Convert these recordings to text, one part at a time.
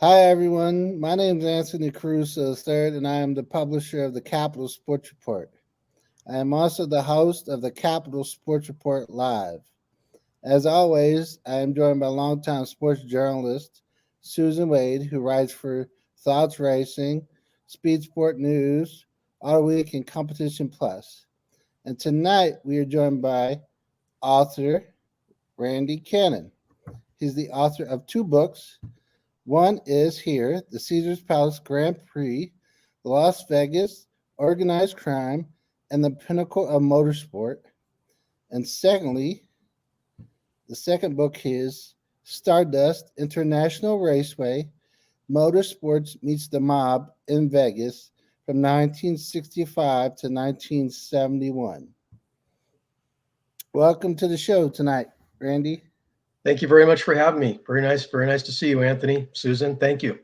Hi, everyone. My name is Anthony Cruz III, and I am the publisher of the Capital Sports Report. I am also the host of the Capital Sports Report Live. As always, I am joined by longtime sports journalist Susan Wade, who writes for Thoughts Racing, Speed Sport News, Auto Week, and Competition Plus. And tonight we are joined by author Randy Cannon. He's the author of two books. One is here, the Caesars Palace Grand Prix, Las Vegas, Organized Crime, and the Pinnacle of Motorsport. And secondly, the second book is Stardust International Raceway, Motorsports Meets the Mob in Vegas from 1965 to 1971. Welcome to the show tonight, Randy. Thank you very much for having me. Very nice to see you, Anthony. Susan, thank you.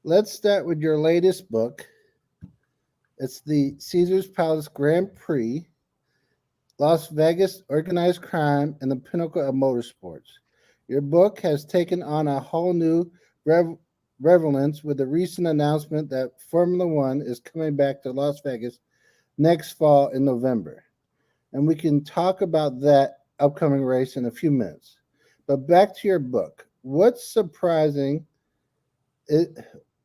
Let's start with your latest book. It's the Caesars Palace Grand Prix, Las Vegas, Organized Crime, and the Pinnacle of Motorsports. Your book has taken on a whole new relevance with the recent announcement that Formula One is coming back to Las Vegas next fall in November. And we can talk about that upcoming race in a few minutes. But back to your book. What's surprising is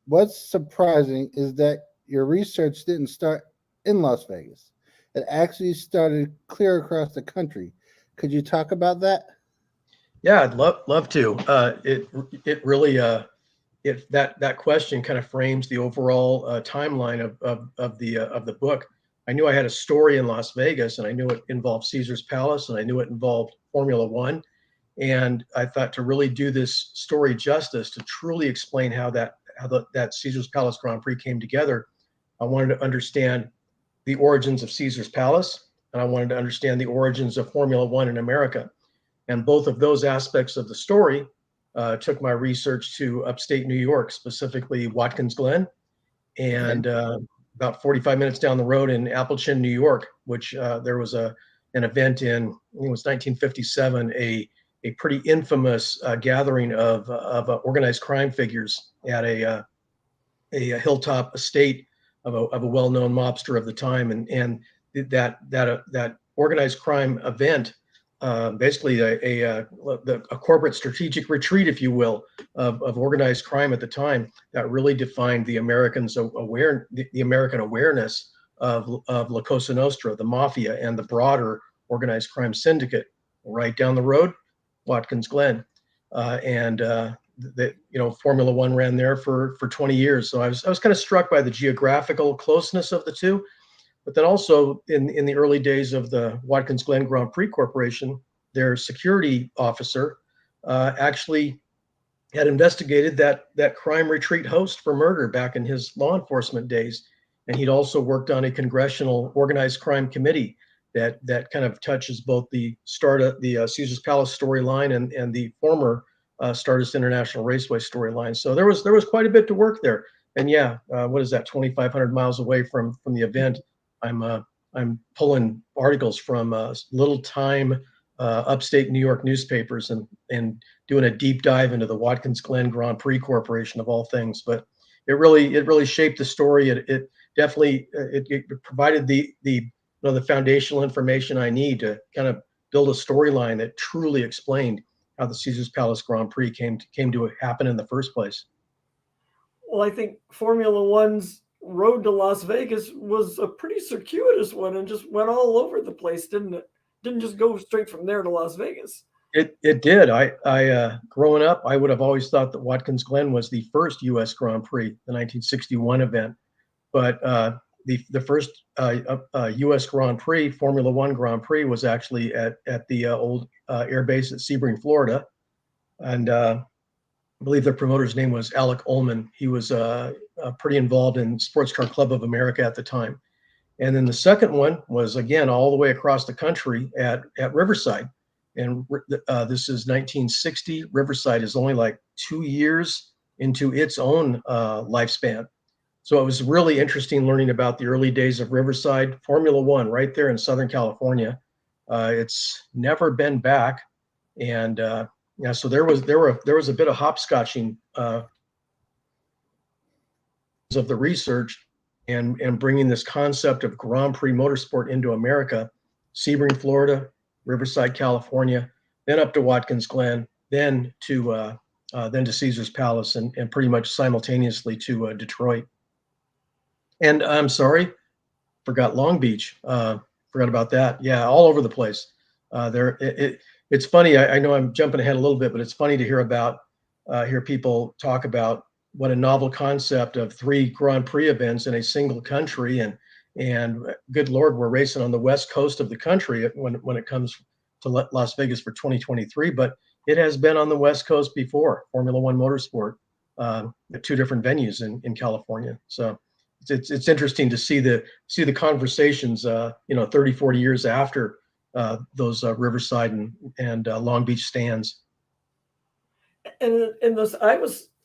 that your research didn't start in Las Vegas. It actually started clear across the country. Could you talk about that? Yeah, I'd love to. It really that question kind of frames the overall timeline of the book. I knew I had a story in Las Vegas, and I knew it involved Caesar's Palace, and I knew it involved Formula One. And I thought to really do this story justice, to truly explain how that Caesar's Palace Grand Prix came together, I wanted to understand the origins of Caesar's Palace, and I wanted to understand the origins of Formula One in America. And both of those aspects of the story took my research to upstate New York, specifically Watkins Glen, and about 45 minutes down the road in Appleton, New York, which there was an event in, I think it was 1957, a pretty infamous gathering of organized crime figures at a hilltop estate of a well-known mobster of the time, and that organized crime event, basically a corporate strategic retreat, if you will, of organized crime at the time, that really defined the American awareness of La Cosa Nostra, the mafia, and the broader organized crime syndicate right down the road, Watkins Glen, and Formula One ran there for 20 years. So I was kind of struck by the geographical closeness of the two. But then also in the early days of the Watkins Glen Grand Prix Corporation, their security officer actually had investigated that crime retreat host for murder back in his law enforcement days. And he'd also worked on a congressional organized crime committee that kind of touches both the Caesar's Palace storyline and the former Stardust International Raceway storyline. So there was quite a bit to work there. And yeah, what is that, 2,500 miles away from the event? I'm pulling articles from little time upstate New York newspapers and doing a deep dive into the Watkins Glen Grand Prix Corporation of all things. But it really shaped the story. It definitely provided the foundational information I need to kind of build a storyline that truly explained how the Caesars Palace Grand Prix came to happen in the first place. Well, I think Formula One's road to Las Vegas was a pretty circuitous one and just went all over the place, didn't it? Didn't just go straight from there to Las Vegas. It did. I growing up, I would have always thought that Watkins Glen was the first U.S. Grand Prix, the 1961 event. But the first U.S. Grand Prix, Formula One Grand Prix, was actually at the old air base at Sebring, Florida, and I believe the promoter's name was Alec Ullman. He was pretty involved in Sports Car Club of America at the time. And then the second one was, again, all the way across the country at Riverside. And this is 1960. Riverside is only like 2 years into its own lifespan. So it was really interesting learning about the early days of Riverside. Formula One right there in Southern California. It's never been back. And Yeah, so there was a bit of hopscotching of the research and bringing this concept of Grand Prix motorsport into America, Sebring, Florida, Riverside, California, then up to Watkins Glen, then to Caesar's Palace, and pretty much simultaneously to Detroit. And I'm sorry, forgot Long Beach. Forgot about that. Yeah, all over the place. It's funny. I know I'm jumping ahead a little bit, but it's funny to hear people talk about what a novel concept of 3 Grand Prix events in a single country, and good Lord, we're racing on the west coast of the country when it comes to Las Vegas for 2023, but it has been on the west coast before, Formula One motorsport, at 2 different venues in California. So it's interesting to see the conversations 30, 40 years after those Riverside and Long Beach stands. And this,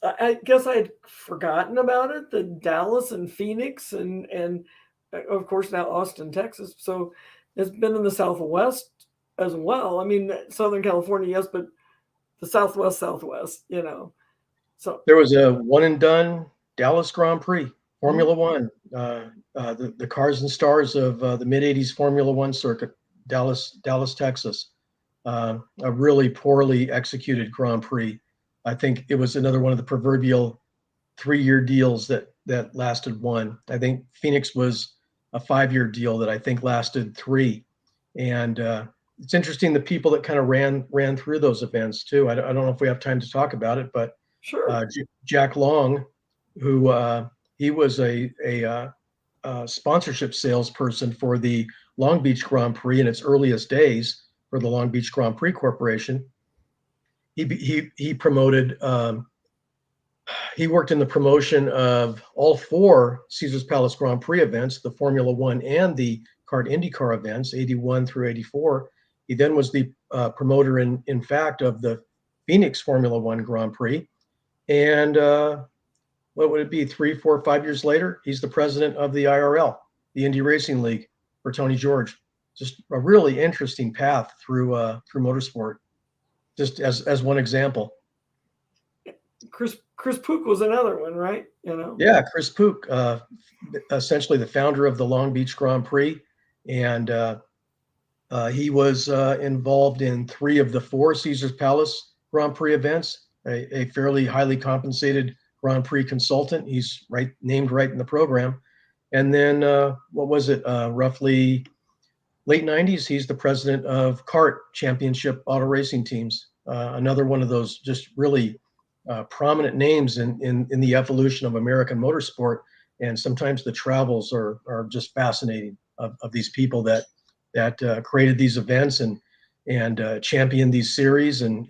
I guess I had forgotten about it. The Dallas and Phoenix and of course now Austin, Texas. So it's been in the Southwest as well. I mean, Southern California, yes, but the Southwest. So there was a one and done Dallas Grand Prix, Formula One, the cars and stars of the mid '80s Formula One circuit, Dallas, Texas. A really poorly executed Grand Prix. I think it was another one of the proverbial 3-year deals that lasted 1. I think Phoenix was a 5-year deal that I think lasted 3. And it's interesting the people that kind of ran through those events too. I don't know if we have time to talk about it, but sure. Jack Long, who he was a sponsorship salesperson for the Long Beach Grand Prix in its earliest days for the Long Beach Grand Prix Corporation. He promoted. He worked in the promotion of all 4 Caesar's Palace Grand Prix events, the Formula One and the Kart IndyCar events, 81 through 84. He then was the promoter, in fact, of the Phoenix Formula One Grand Prix. And what would it be? 3, 4, 5 years later, he's the president of the IRL, the Indy Racing League, for Tony George. Just a really interesting path through motorsport. Just as one example. Chris Pook was another one, right? Yeah, Chris Pook, essentially the founder of the Long Beach Grand Prix, and he was involved in 3 of the 4 Caesar's Palace Grand Prix events. A fairly highly compensated Grand Prix consultant. He's named right in the program. And then what was it? Roughly late 90s, he's the president of Kart Championship Auto Racing Teams. Another one of those just really prominent names in the evolution of American motorsport. And sometimes the travels are just fascinating of these people that created these events and championed these series, and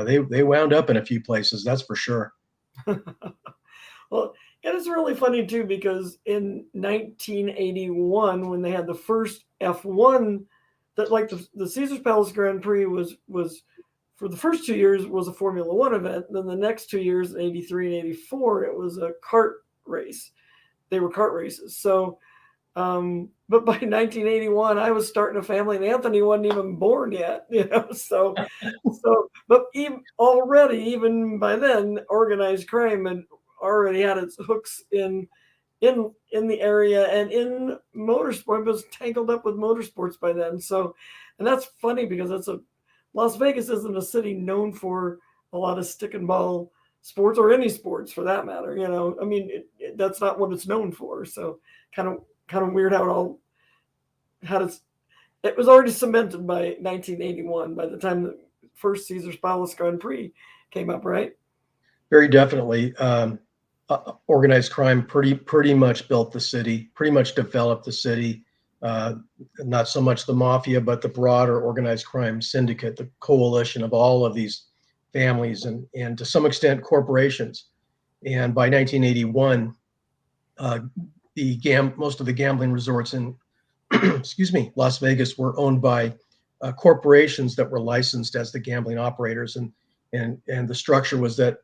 they wound up in a few places, that's for sure. Well, and it's really funny too, because in 1981, when they had the first F1, that like the Caesar's Palace Grand Prix was for the first 2 years was a Formula One event. Then the next 2 years, 83 and 84, it was a kart race. They were kart races. So, but by 1981, I was starting a family, and Anthony wasn't even born yet. So, but even by then, organized crime had already had its hooks in the area and in motorsport. It was tangled up with motorsports by then. So, and that's funny because Las Vegas isn't a city known for a lot of stick and ball sports, or any sports for that matter. I mean, that's not what it's known for. So kind of weird how it was already cemented by 1981, by the time the first Caesar's Palace Grand Prix came up, right? Very definitely. Organized crime pretty much built the city, pretty much developed the city. Not so much the mafia, but the broader organized crime syndicate, the coalition of all of these families and to some extent corporations. And by 1981, most of the gambling resorts in Las Vegas were owned by corporations that were licensed as the gambling operators, and the structure was that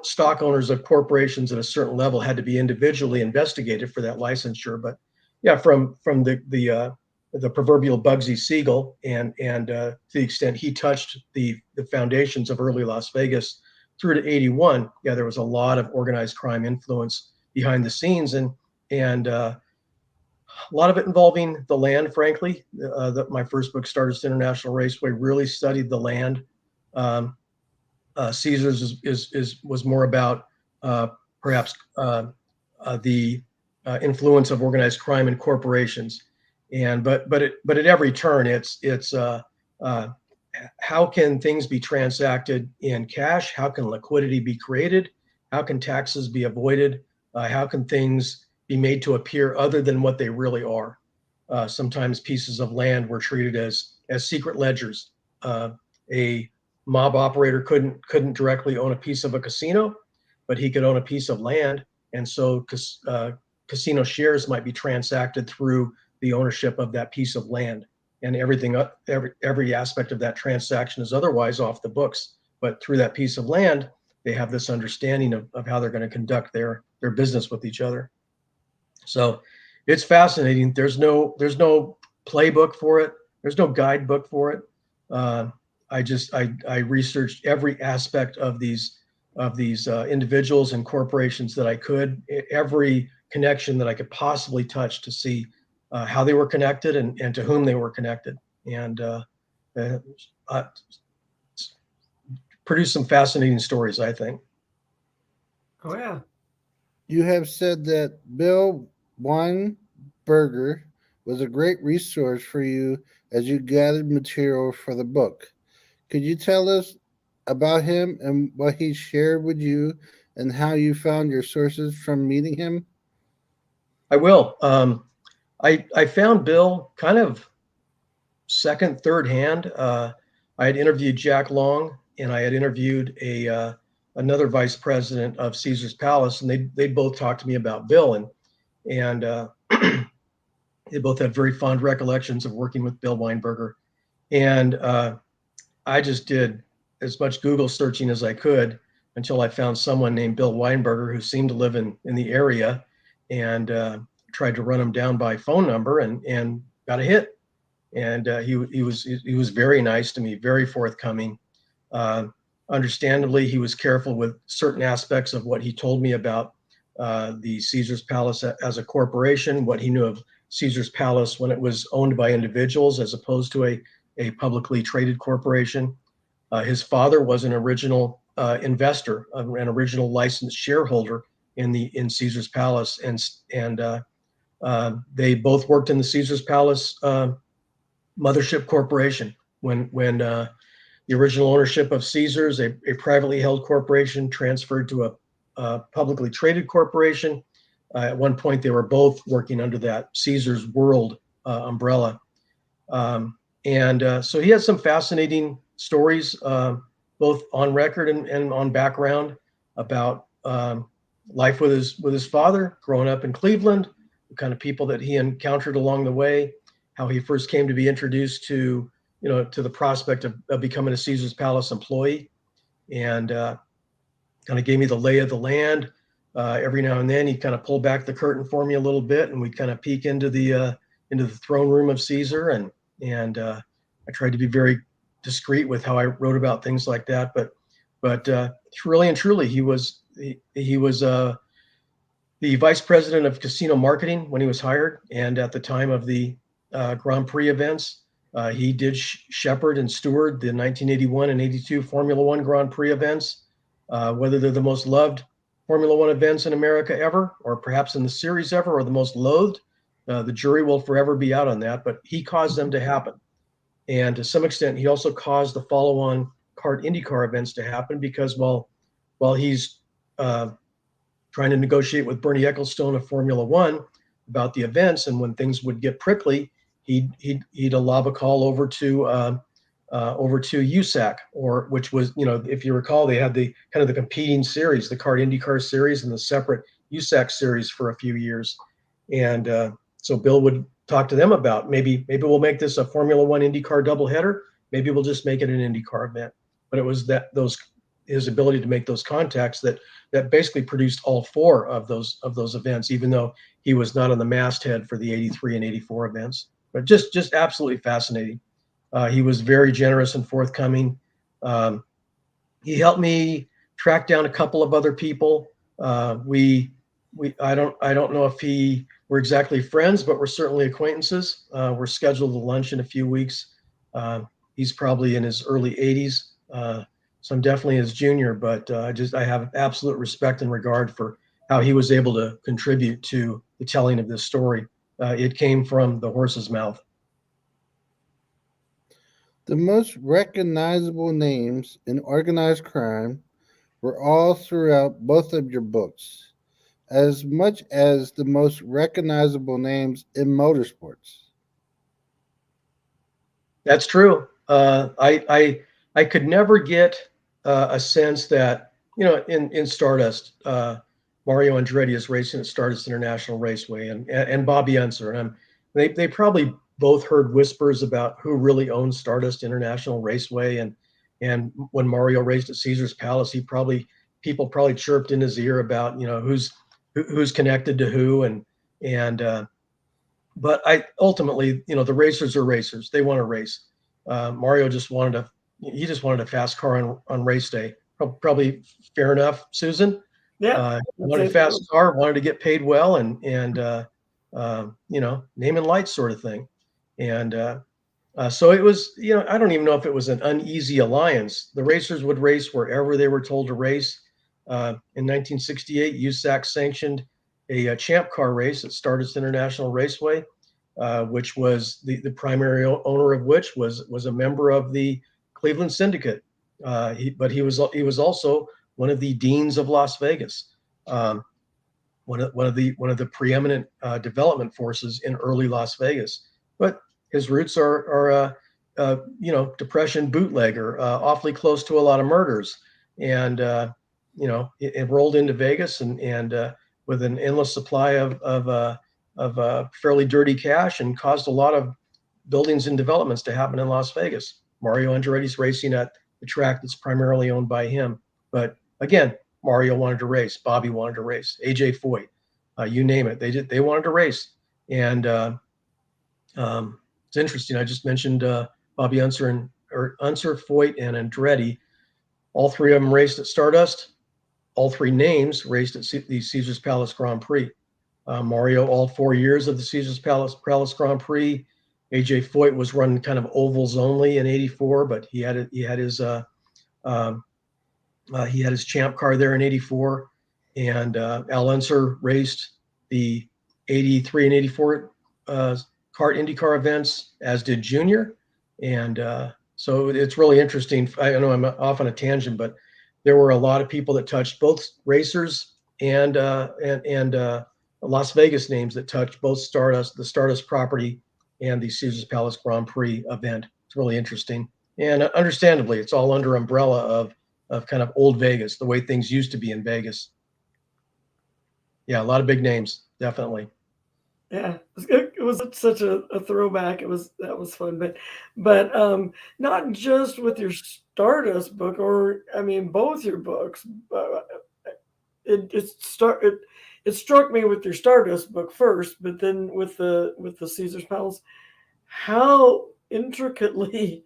stock owners of corporations at a certain level had to be individually investigated for that licensure. But yeah, from the the proverbial Bugsy Siegel, and to the extent he touched the foundations of early Las Vegas through to 81, yeah, there was a lot of organized crime influence behind the scenes, and a lot of it involving the land, frankly. My first book, Stardust International Raceway, really studied the land. Caesars was more about perhaps the influence of organized crime and corporations, but at every turn, it's how can things be transacted in cash? How can liquidity be created? How can taxes be avoided? How can things be made to appear other than what they really are? Sometimes pieces of land were treated as secret ledgers. A mob operator couldn't directly own a piece of a casino, but he could own a piece of land, and so casino shares might be transacted through the ownership of that piece of land, and every aspect of that transaction is otherwise off the books. But through that piece of land, they have this understanding of how they're going to conduct their business with each other. So it's fascinating. There's no playbook for it. There's no guidebook for it. I researched every aspect of these individuals and corporations that I could, every connection that I could possibly touch to see how they were connected and to whom they were connected, and produced some fascinating stories, I think. Oh yeah. You have said that Bill Weinberger was a great resource for you as you gathered material for the book. Could you tell us about him and what he shared with you and how you found your sources from meeting him? I will. I found Bill kind of second, third hand. I had interviewed Jack Long, and I had interviewed another vice president of Caesar's Palace, and they both talked to me about Bill, and they both had very fond recollections of working with Bill Weinberger. And I just did as much Google searching as I could until I found someone named Bill Weinberger who seemed to live in the area, and tried to run him down by phone number and got a hit. And he was very nice to me, very forthcoming. Understandably, he was careful with certain aspects of what he told me about the Caesar's Palace as a corporation, what he knew of Caesar's Palace when it was owned by individuals as opposed to a publicly traded corporation. His father was an original investor, an original licensed shareholder in Caesar's Palace, and they both worked in the Caesar's Palace mothership corporation when the original ownership of Caesars, a privately held corporation, transferred to a publicly traded corporation. At one point, they were both working under that Caesars World umbrella. So he has some fascinating stories, both on record and on background, about life with his father, growing up in Cleveland, the kind of people that he encountered along the way, how he first came to be introduced to the prospect of becoming a Caesar's Palace employee, and kind of gave me the lay of the land. Every now and then he'd kind of pull back the curtain for me a little bit, and we'd kind of peek into the throne room of Caesar, and I tried to be very discreet with how I wrote about things like that. But really and truly, he was the vice president of casino marketing when he was hired, and at the time of the Grand Prix events, he did shepherd and steward the 1981 and 82 Formula One Grand Prix events. Whether they're the most loved Formula One events in America ever, or perhaps in the series ever, or the most loathed, the jury will forever be out on that. But he caused them to happen, and to some extent, he also caused the follow-on kart IndyCar events to happen, because while he's trying to negotiate with Bernie Ecclestone of Formula One about the events, and when things would get prickly, he'd lob a call over to USAC, which was, if you recall, they had the kind of the competing series, the kart IndyCar series and the separate USAC series for a few years. And so Bill would talk to them about maybe we'll make this a Formula One IndyCar doubleheader. Maybe we'll just make it an IndyCar event. But it was his ability to make those contacts that basically produced all four of those events, even though he was not on the masthead for the 83 and 84 events. but just absolutely fascinating. He was very generous and forthcoming. He helped me track down a couple of other people. I don't know if we're exactly friends, but we're certainly acquaintances. We're scheduled to lunch in a few weeks. He's probably in his early 80s, so I'm definitely his junior. But I have absolute respect and regard for how he was able to contribute to the telling of this story. It came from the horse's mouth. The most recognizable names in organized crime were all throughout both of your books, as much as the most recognizable names in motorsports. That's true. I could never get a sense that, in Stardust, Mario Andretti is racing at Stardust International Raceway, and Bobby Unser, and they probably both heard whispers about who really owns Stardust International Raceway, and when Mario raced at Caesar's Palace, people probably chirped in his ear about who's connected to who, and but I ultimately, the racers are racers. They want to race. Mario just wanted a fast car on race day. Probably fair enough, Susan. Yeah, Wanted a fast car, wanted to get paid well, and name and lights sort of thing. And so it was, I don't even know if it was an uneasy alliance. The racers would race wherever they were told to race. In 1968, USAC sanctioned a champ car race at Stardust International Raceway, which was the primary owner of which was a member of the Cleveland Syndicate. But he was also one of the deans of Las Vegas, one of the preeminent development forces in early Las Vegas. But his roots are Depression bootlegger, awfully close to a lot of murders, and it rolled into Vegas and with an endless supply of fairly dirty cash, and caused a lot of buildings and developments to happen in Las Vegas. Mario Andretti's racing at the track that's primarily owned by him. But again, Mario wanted to race, Bobby wanted to race, AJ Foyt, you name it. They wanted to race. And it's interesting. I just mentioned Bobby Unser, Foyt, and Andretti. All three of them raced at Stardust. All three names raced at the Caesar's Palace Grand Prix. Mario, all 4 years of the Caesar's Palace Grand Prix. AJ Foyt was running kind of ovals only in '84, but he had his champ car there in '84, and Al Unser raced the '83 and '84 IndyCar events, as did Junior, and so it's really interesting. I know I'm off on a tangent, but there were a lot of people that touched both racers and Las Vegas names that touched both the Stardust property, and the Caesar's Palace Grand Prix event. It's really interesting, and understandably, it's all under umbrella of kind of old Vegas, the way things used to be in Vegas. Yeah, a lot of big names, definitely. Yeah, it was such a throwback. That was fun, but not just with your Stardust book, or I mean both your books. It struck me with your Stardust book first, but then with the Caesar's Palace, how intricately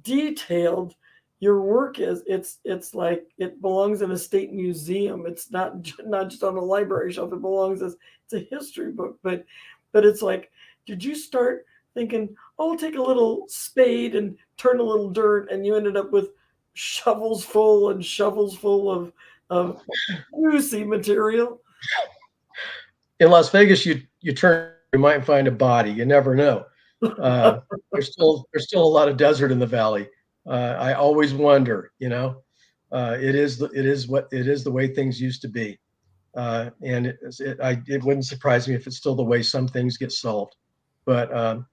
detailed your work is. It's like it belongs in a state museum. It's not just on a library shelf. It belongs as it's a history book. But it's like, did you start thinking, oh, I'll take a little spade and turn a little dirt, and you ended up with shovels full of juicy material? In Las Vegas, you might find a body. You never know. There's still a lot of desert in the valley. I always wonder, it is the way things used to be, and it wouldn't surprise me if it's still the way some things get solved. But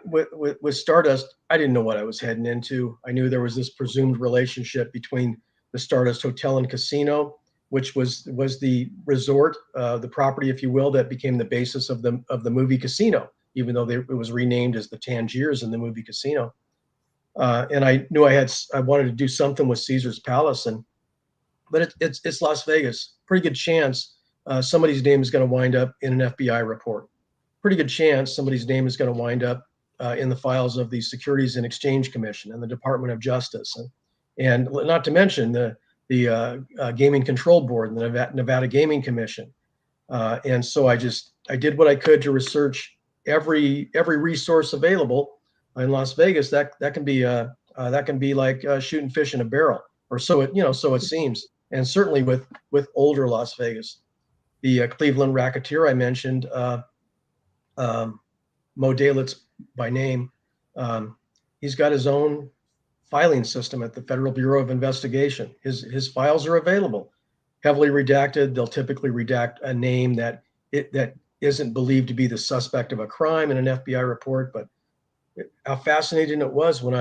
with Stardust, I didn't know what I was heading into. I knew there was this presumed relationship between the Stardust Hotel and Casino, which was the resort, the property, if you will, that became the basis of the movie Casino, even though it was renamed as the Tangiers in the movie Casino. And I knew I wanted to do something with Caesar's Palace, but it's Las Vegas. Pretty good chance somebody's name is going to wind up in an FBI report. pretty good chance somebody's name is going to wind up in the files of the Securities and Exchange Commission and the Department of Justice, and not to mention the Gaming Control Board and the Nevada Gaming Commission. And so I did what I could to research every resource available in Las Vegas. That can be like shooting fish in a barrel, or so it seems. And certainly with older Las Vegas, the Cleveland racketeer I mentioned, Mo Dalitz by name, he's got his own filing system at the Federal Bureau of Investigation. His files are available, heavily redacted. They'll typically redact a name that isn't believed to be the suspect of a crime in an FBI report. But how fascinating it was when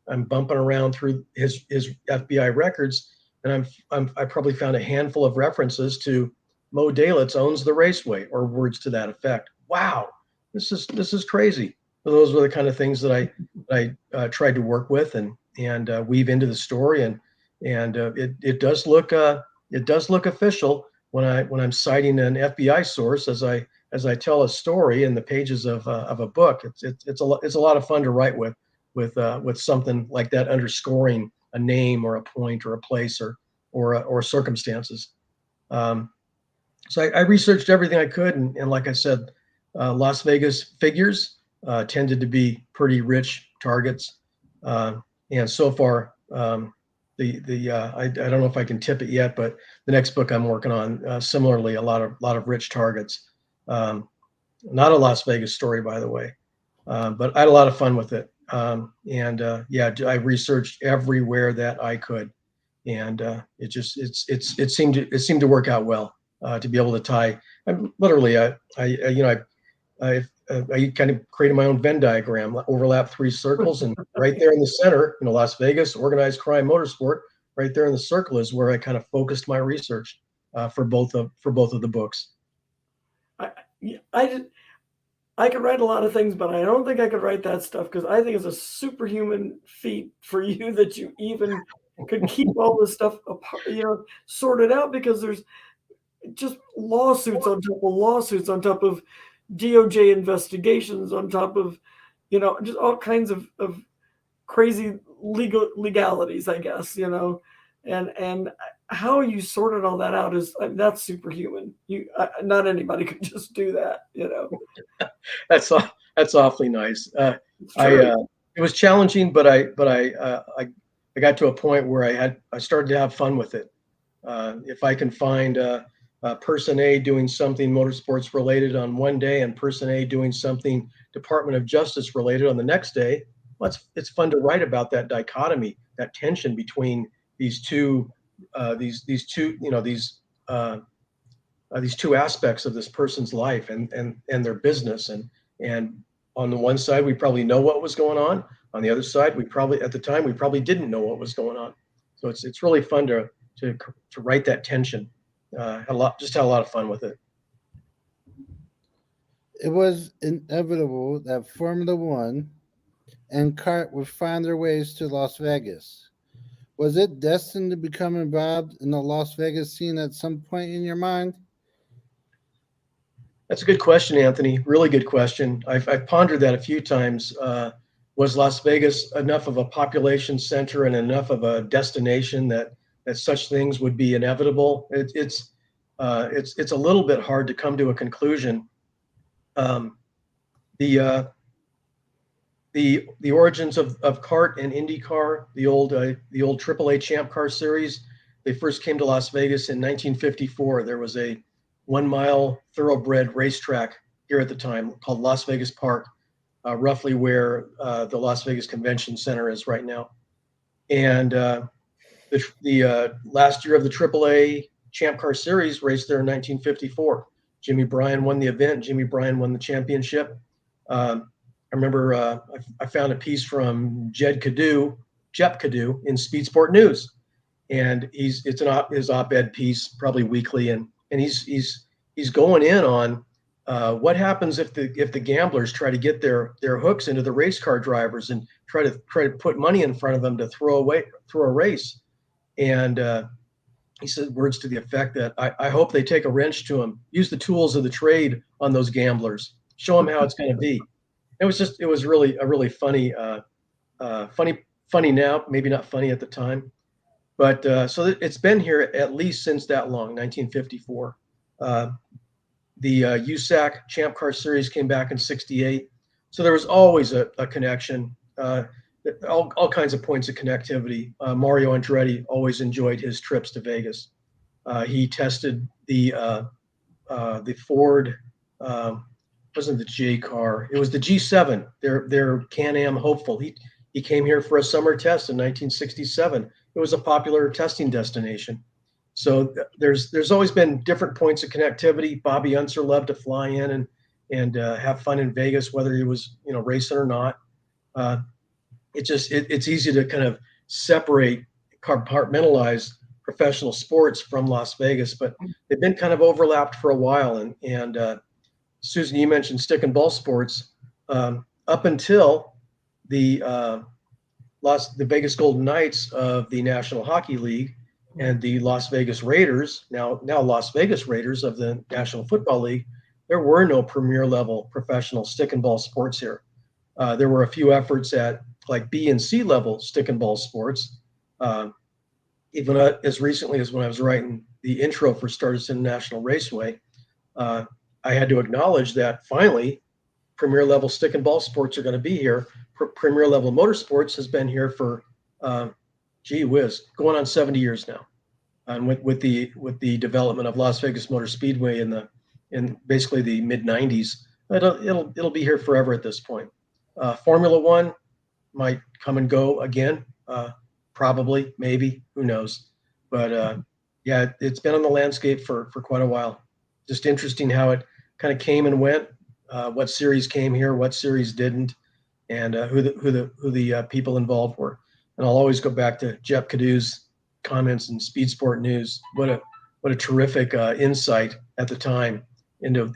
I'm bumping around through his FBI records, and I probably found a handful of references to Mo Dalitz owns the raceway, or words to that effect. Wow, this is crazy. So those were the kind of things that I tried to work with and weave into the story, and it does look official when I'm citing an FBI source as I tell a story in the pages of a book. It's a lot of fun to write with something like that, underscoring a name or a point or a place or circumstances. So I researched everything I could, and like I said, Las Vegas figures tended to be pretty rich targets, and so far, I don't know if I can tip it yet, but the next book I'm working on, similarly, a lot of rich targets. Not a Las Vegas story, by the way, but I had a lot of fun with it, I researched everywhere that I could, and it seemed to work out well. To be able to tie, I kind of created my own Venn diagram, overlap 3 circles, and right there in the center, Las Vegas, organized crime, motorsport. Right there in the circle is where I kind of focused my research for both of the books. I could write a lot of things, but I don't think I could write that stuff, because I think it's a superhuman feat for you that you even could keep all this stuff apart, sorted out, because there's just lawsuits on top of lawsuits on top of DOJ investigations on top of, just all kinds of crazy legalities, I guess, and how you sorted all that out that's superhuman. Not anybody could just do that, That's awfully nice. It was challenging, but I got to a point where I started to have fun with it. If I can find person A doing something motorsports related on one day and person A doing something Department of Justice related on the next day, well, it's fun to write about that dichotomy, that tension between these two aspects of this person's life and their business. And on the one side, we probably know what was going on. On the other side, we probably didn't know what was going on. So it's really fun to write that tension. Had a lot of fun with it. It was inevitable that Formula One and kart would find their ways to Las Vegas. Was it destined to become involved in the Las Vegas scene at some point in your mind? That's a good question, Anthony. Really good question. I've pondered that a few times. Was Las Vegas enough of a population center and enough of a destination that such things would be inevitable? It's a little bit hard to come to a conclusion. The origins of kart and IndyCar, the old AAA Champ Car series, they first came to Las Vegas in 1954. There was a 1-mile thoroughbred racetrack here at the time called Las Vegas Park, roughly where the Las Vegas Convention Center is right now. And the last year of the AAA Champ Car Series raced there in 1954. Jimmy Bryan won the event. Jimmy Bryan won the championship. I remember I found a piece from Jep Cadieux in Speed Sport News, and it's his op-ed piece, probably weekly, and he's going in on what happens if the gamblers try to get their hooks into the race car drivers and try to put money in front of them to throw a race. And he said words to the effect that I hope they take a wrench to them, use the tools of the trade on those gamblers, show them how it's going to be. It was really a really funny, funny now, maybe not funny at the time, but so it's been here at least since that long, 1954. The USAC Champ Car Series came back in '68, so there was always a connection. All kinds of points of connectivity. Mario Andretti always enjoyed his trips to Vegas. He tested the Ford, wasn't the J car, it was the G7, their Can-Am hopeful. He came here for a summer test in 1967. It was a popular testing destination. So there's always been different points of connectivity. Bobby Unser loved to fly in and have fun in Vegas, whether he was racing or not. It's easy to kind of separate, compartmentalize professional sports from Las Vegas, but they've been kind of overlapped for a while. And Susan, you mentioned stick and ball sports. Up until the Vegas Golden Knights of the National Hockey League and the Las Vegas Raiders, now Las Vegas Raiders of the National Football League, there were no premier level professional stick and ball sports here. There were a few efforts at like B and C level stick and ball sports. Even as recently as when I was writing the intro for Stardust International Raceway, I had to acknowledge that finally premier level stick and ball sports are going to be here. Premier level motorsports has been here for, gee whiz, going on 70 years now. And with the development of Las Vegas Motor Speedway in basically the mid 90s, it'll be here forever at this point. Formula One might come and go again, probably, maybe, who knows? But yeah, it's been on the landscape for quite a while. Just interesting how it kind of came and went. What series came here, what series didn't, and who the people involved were. And I'll always go back to Jeff Cadew's comments in Speed Sport News. What a terrific insight at the time into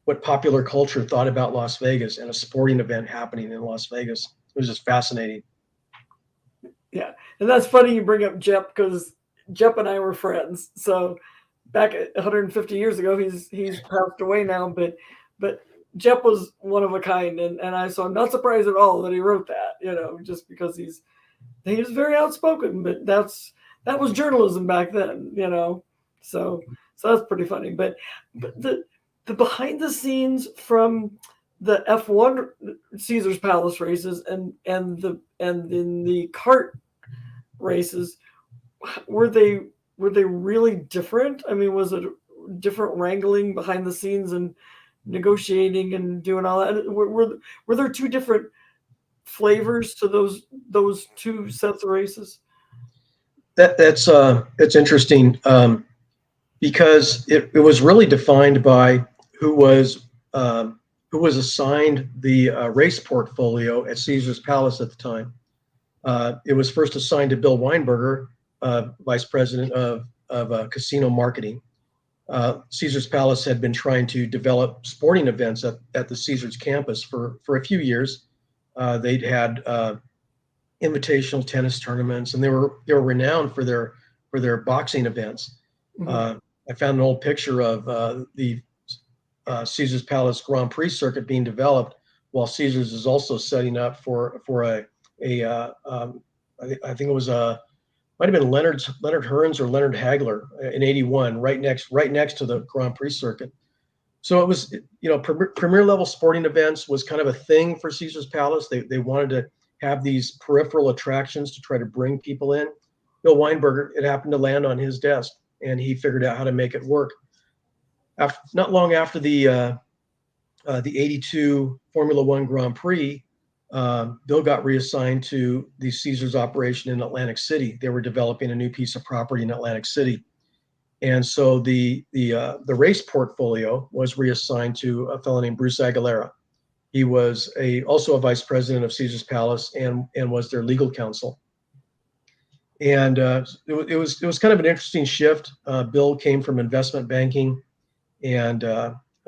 what popular culture thought about Las Vegas and a sporting event happening in Las Vegas. It was just fascinating. Yeah, and that's funny you bring up Jeff, because Jeff and I were friends. So back 150 years ago, he's passed away now, but Jeff was one of a kind, and so I'm not surprised at all that he wrote that, just because he was very outspoken, but that was journalism back then, so that's pretty funny. But the behind the scenes from the F1 Caesars Palace races and in the kart races, were they really different? I mean, was it different wrangling behind the scenes and negotiating and doing all that? Were there two different flavors to those two sets of races? It's interesting, because it was really defined by who was assigned the race portfolio at Caesars Palace at the time. It was first assigned to Bill Weinberger, vice president of casino marketing. Caesars Palace had been trying to develop sporting events at the Caesars campus for a few years. They'd had invitational tennis tournaments, and they were renowned for their boxing events. Mm-hmm. I found an old picture of the Caesars Palace Grand Prix circuit being developed, while Caesars is also setting up for I think it was might have been Leonard Hearns or Leonard Hagler in '81, right next to the Grand Prix circuit. So it was, premier level sporting events was kind of a thing for Caesars Palace. They wanted to have these peripheral attractions to try to bring people in. Bill Weinberger, it happened to land on his desk, and he figured out how to make it work. Not long after the '82 Formula One Grand Prix, Bill got reassigned to the Caesars operation in Atlantic City. They were developing a new piece of property in Atlantic City. And so the race portfolio was reassigned to a fellow named Bruce Aguilera. He was also a vice president of Caesars Palace and was their legal counsel. And it was kind of an interesting shift. Bill came from investment banking and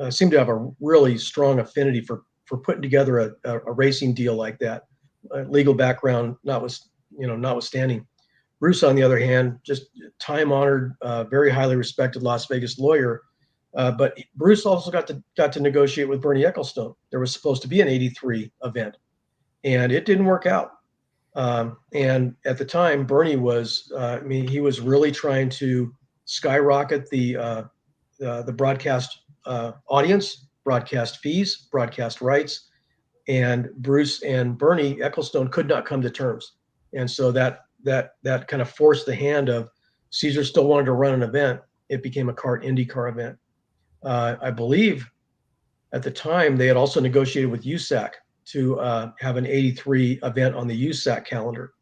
seemed to have a really strong affinity for putting together a racing deal like that. Legal background notwithstanding. Bruce, on the other hand, just time-honored, very highly respected Las Vegas lawyer, But Bruce also got to negotiate with Bernie Ecclestone. There was supposed to be an 83 event, and it didn't work out. And at the time, Bernie was, he was really trying to skyrocket the broadcast audience, broadcast fees, broadcast rights, and Bruce and Bernie Ecclestone could not come to terms. And so that kind of forced the hand of Caesar still wanted to run an event. It became a IndyCar event. I believe at the time they had also negotiated with USAC to have an 83 event on the USAC calendar.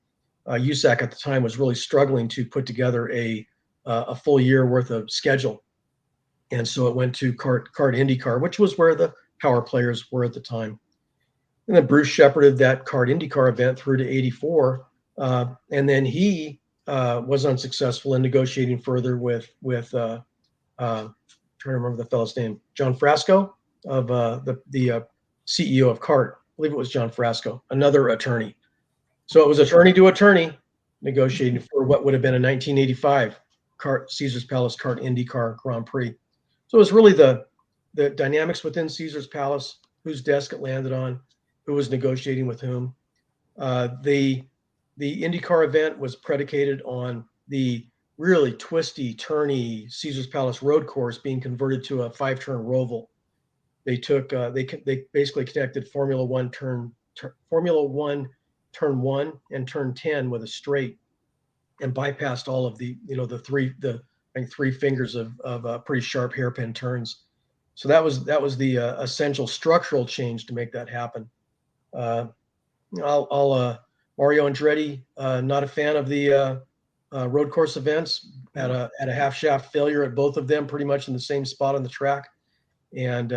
USAC at the time was really struggling to put together a full year worth of schedule. And so it went to kart IndyCar, which was where the power players were at the time. And then Bruce shepherded that kart IndyCar event through to 84. And then he was unsuccessful in negotiating further with trying to remember the fellow's name, John Frasco of the CEO of kart. I believe it was John Frasco, another attorney. So it was attorney to attorney negotiating for what would have been a 1985 Caesar's Palace kart IndyCar Grand Prix. So it was really the dynamics within Caesar's Palace, whose desk it landed on, who was negotiating with whom. The IndyCar event was predicated on the really twisty, turny Caesar's Palace road course being converted to a 5-turn roval. They took they basically connected Formula One turn 1 and turn 10 with a straight, and bypassed all of the three fingers of pretty sharp hairpin turns. So that was the essential structural change to make that happen. Mario Andretti, not a fan of the road course events. Had a half shaft failure at both of them, pretty much in the same spot on the track, and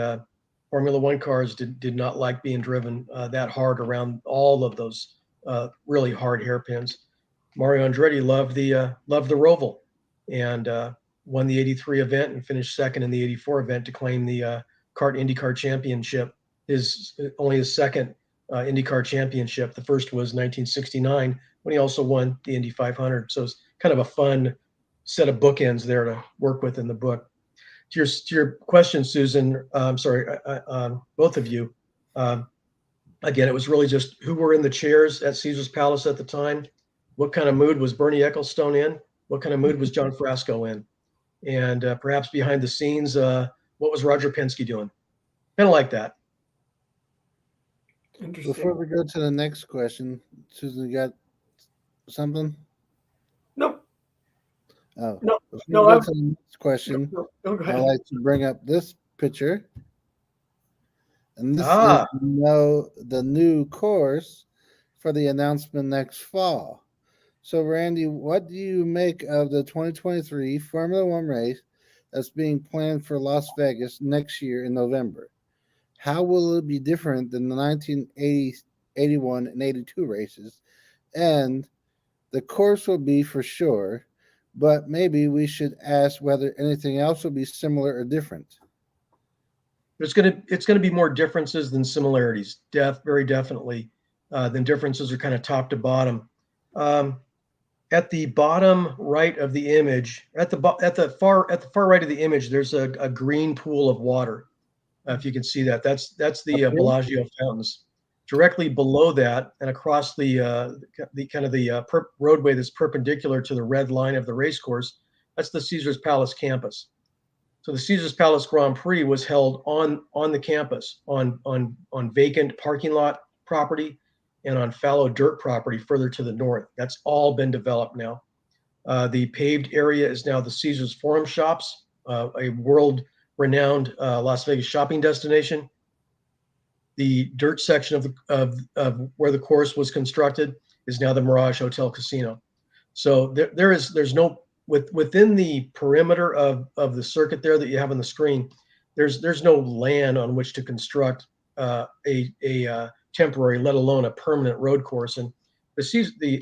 Formula One cars did not like being driven that hard around all of those really hard hairpins. Mario Andretti loved the roval, and won the 83 event and finished second in the 84 event to claim the kart IndyCar championship. Only his second IndyCar championship. The first was 1969 when he also won the Indy 500. So it's kind of a fun set of bookends there to work with in the book. To your question, Susan, I'm sorry, both of you. Again, it was really just who were in the chairs at Caesar's Palace at the time. What kind of mood was Bernie Ecclestone in? What kind of mood was John Frasco in? And perhaps behind the scenes, what was Roger Penske doing? Kind of like that. Interesting. Before we go to the next question, Susan, you got something? Nope. Oh, No. Before No, we go I'm- to the next question, No, go I'd ahead. like to bring up this picture. And this is the new course for the announcement next fall. So, Randy, what do you make of the 2023 Formula One race that's being planned for Las Vegas next year in November? How will it be different than the 1980, 81, and 82 races? And the course will be for sure, but maybe we should ask whether anything else will be similar or different. It's going to be more differences than similarities. Very definitely. Then differences are kind of top to bottom. At the bottom right of the image, at the far right of the image, there's a green pool of water. If you can see that, that's the Bellagio fountains. Directly below that, and across the roadway that's perpendicular to the red line of the race course, that's the Caesar's Palace campus. So the Caesar's Palace Grand Prix was held on the campus, on vacant parking lot property, and on fallow dirt property further to the north. That's all been developed now. The paved area is now the Caesar's Forum Shops, a world-renowned Las Vegas shopping destination. The dirt section of where the course was constructed is now the Mirage Hotel Casino. So there's no within the perimeter of the circuit there that you have on the screen. There's no land on which to construct a temporary, let alone a permanent road course. And the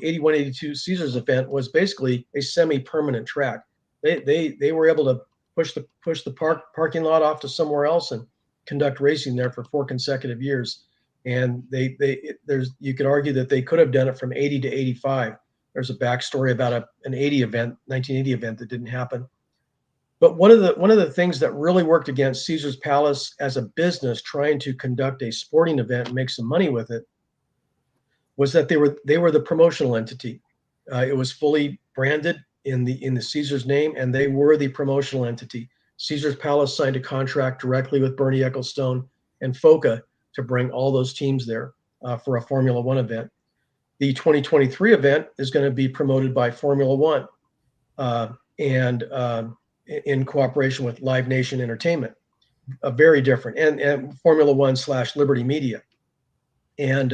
81-82 Caesars event was basically a semi-permanent track. They were able to push the parking lot off to somewhere else and conduct racing there for 4 consecutive years. And you could argue that they could have done it from 80 to 85. There's a backstory about an 1980 event that didn't happen. But one of the things that really worked against Caesar's Palace as a business trying to conduct a sporting event and make some money with it was that they were the promotional entity. It was fully branded in the Caesar's name, and they were the promotional entity. Caesar's Palace signed a contract directly with Bernie Ecclestone and FOCA to bring all those teams there for a Formula One event. The 2023 event is going to be promoted by Formula One and in cooperation with Live Nation Entertainment, very different, and Formula One / Liberty Media. And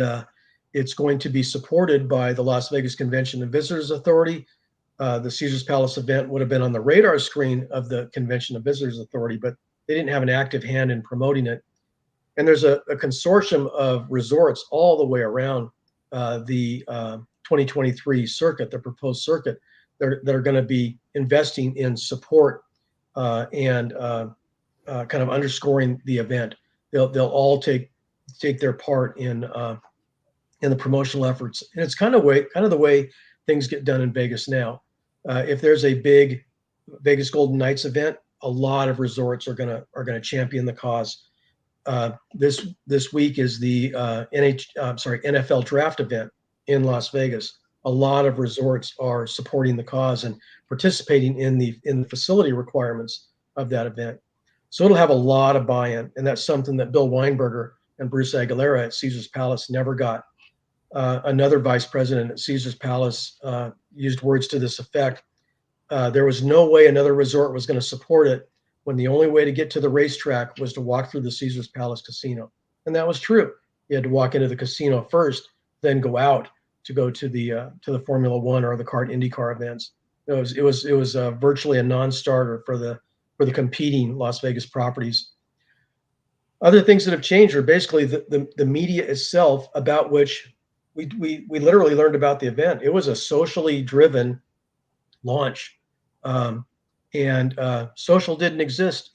it's going to be supported by the Las Vegas Convention and Visitors Authority. The Caesars Palace event would have been on the radar screen of the Convention and Visitors Authority, but they didn't have an active hand in promoting it. And there's a consortium of resorts all the way around the 2023 circuit, the proposed circuit, that are going to be investing in support and kind of underscoring the event. They'll all take their part in the promotional efforts, and it's kind of the way things get done in Vegas now. If there's a big Vegas Golden Knights event, a lot of resorts are gonna champion the cause. This week is the NFL draft event in Las Vegas. A lot of resorts are supporting the cause and participating in the facility requirements of that event. So it'll have a lot of buy-in, and that's something that Bill Weinberger and Bruce Aguilera at Caesars Palace never got. Another vice president at Caesars Palace used words to this effect. There was no way another resort was going to support it when the only way to get to the racetrack was to walk through the Caesars Palace casino. And that was true. You had to walk into the casino first, then go out to go to the Formula One or the CART IndyCar events. It was virtually a non-starter for the competing Las Vegas properties. Other things that have changed are basically the media itself, about which we literally learned about the event. It was a socially driven launch, and social didn't exist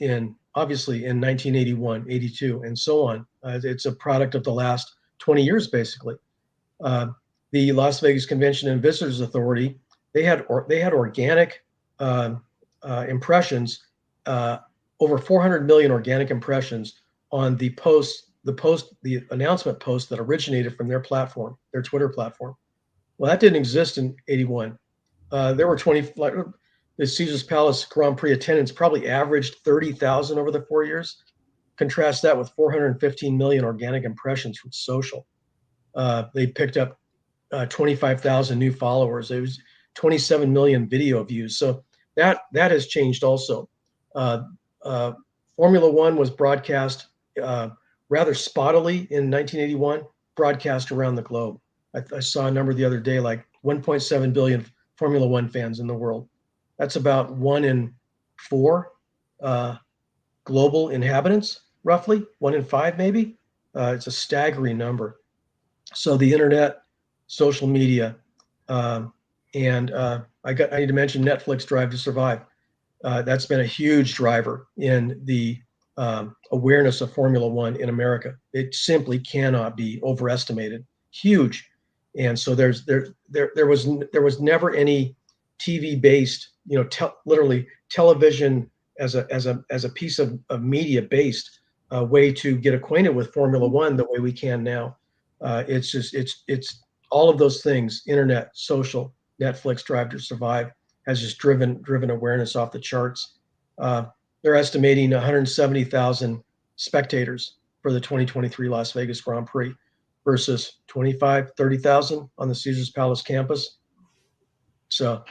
obviously in 1981, 82, and so on. It's a product of the last 20 years, basically. The Las Vegas Convention and Visitors Authority, they had organic impressions, over 400 million organic impressions on the announcement post that originated from their platform, their Twitter platform. Well, that didn't exist in 81. There were the Caesars Palace Grand Prix attendance probably averaged 30,000 over the 4 years. Contrast that with 415 million organic impressions from social. They picked up 25,000 new followers. It was 27 million video views. So that has changed also. Formula One was broadcast rather spottily in 1981, broadcast around the globe. I saw a number the other day, like 1.7 billion Formula One fans in the world. That's about 1 in 4 global inhabitants, roughly 1 in 5, maybe. It's a staggering number. So the internet, social media, and I need to mention Netflix Drive to Survive. That's been a huge driver in the awareness of Formula One in America. It simply cannot be overestimated. Huge. And so there was never any TV-based, literally television as a piece of media based way to get acquainted with Formula One the way we can now. It's all of those things: internet, social, Netflix, Drive to Survive has just driven awareness off the charts. They're estimating 170,000 spectators for the 2023 Las Vegas Grand Prix versus 25, 30,000 on the Caesars Palace campus. So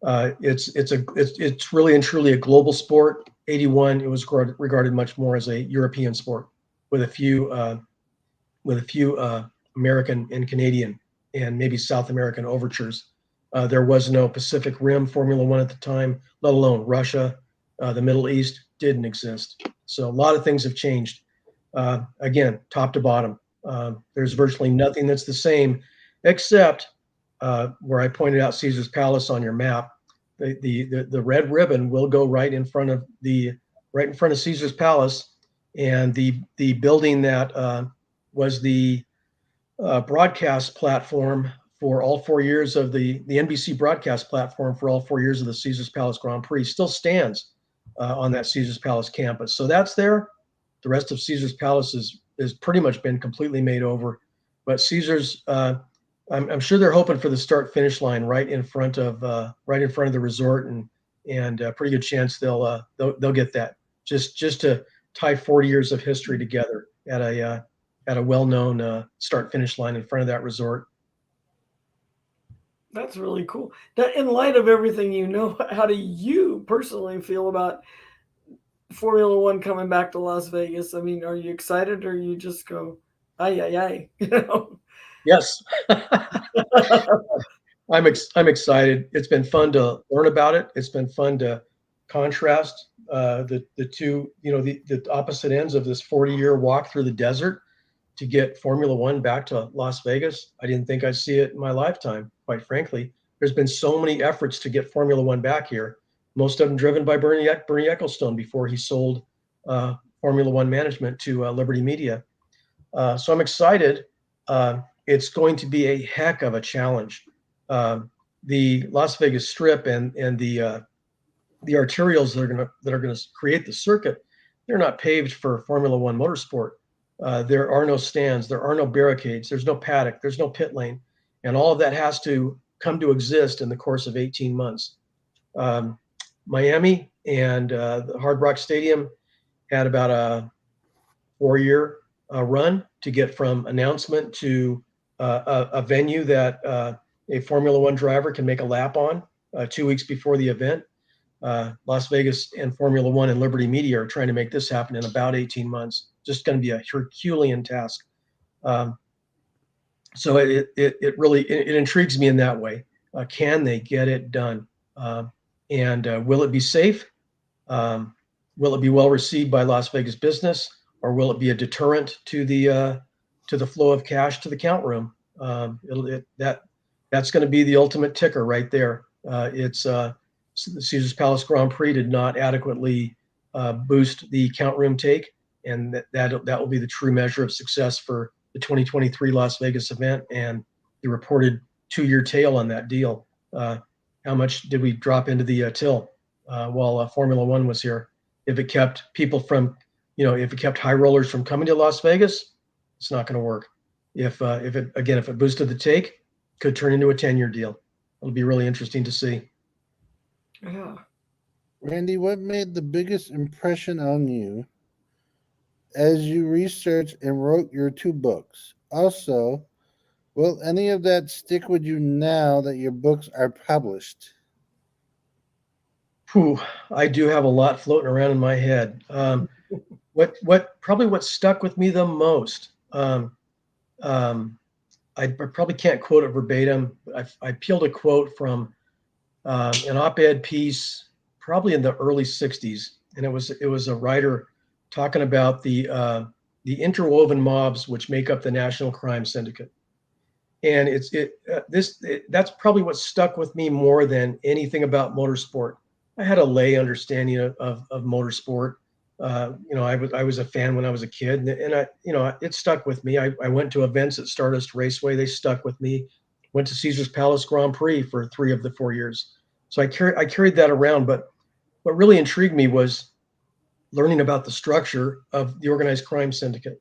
it's really and truly a global sport. 81, it was regarded much more as a European sport with a few American and Canadian and maybe South American overtures. There was no Pacific Rim Formula One at the time, let alone Russia. The Middle East didn't exist. So a lot of things have changed. Again, top to bottom. There's virtually nothing that's the same, except where I pointed out Caesars Palace on your map. The red ribbon will go right in front of Caesars Palace, and the building that was the broadcast platform for all 4 years of the NBC broadcast platform for all 4 years of the Caesars Palace Grand Prix still stands. on that Caesars Palace campus. So that's there. The rest of Caesars Palace is pretty much been completely made over. But Caesars, I'm sure they're hoping for the start finish line right in front of the resort, and a pretty good chance they'll get that just to tie 40 years of history together at a well-known start finish line in front of that resort. That's really cool. Now, in light of everything you know, how do you personally feel about Formula One coming back to Las Vegas? I mean, are you excited, or you just go, ay, ay, ay, you know? Yes. I'm excited. It's been fun to learn about it. It's been fun to contrast the two, the opposite ends of this 40-year walk through the desert to get Formula One back to Las Vegas. I didn't think I'd see it in my lifetime, quite frankly. There's been so many efforts to get Formula One back here, most of them driven by Bernie Ecclestone before he sold Formula One management to Liberty Media. So I'm excited. It's going to be a heck of a challenge. The Las Vegas Strip and the arterials that are gonna create the circuit, they're not paved for Formula One motorsport. There are no stands, there are no barricades, there's no paddock, there's no pit lane, and all of that has to come to exist in the course of 18 months. Miami and the Hard Rock Stadium had about a 4-year run to get from announcement to a venue that a Formula One driver can make a lap on 2 weeks before the event. Las Vegas and Formula One and Liberty Media are trying to make this happen in about 18 months. Just going to be a Herculean task. So it really intrigues me in that way. Can they get it done? And will it be safe? Will it be well received by Las Vegas business, or will it be a deterrent to the flow of cash to the count room? That's going to be the ultimate ticker right there. The Caesars Palace Grand Prix did not adequately boost the count room take, and that will be the true measure of success for the 2023 Las Vegas event and the reported 2-year tail on that deal. How much did we drop into the till while Formula One was here? If it kept people from, if it kept high rollers from coming to Las Vegas, it's not going to work. If it boosted the take, could turn into a 10-year deal. It'll be really interesting to see. Yeah. Randy, what made the biggest impression on you as you researched and wrote your 2 books? Also, will any of that stick with you now that your books are published? I do have a lot floating around in my head. What stuck with me the most? I probably can't quote it verbatim. I peeled a quote from an op-ed piece probably in the early 60s, and it was a writer talking about the interwoven mobs which make up the national crime syndicate. And that's probably what stuck with me more than anything about motorsport. I had a lay understanding of motorsport. I was a fan when I was a kid, and it stuck with me. I went to events at Stardust Raceway. They stuck with me. Went to Caesars Palace Grand Prix for 3 of the 4 years. So I carried that around. But what really intrigued me was learning about the structure of the organized crime syndicate,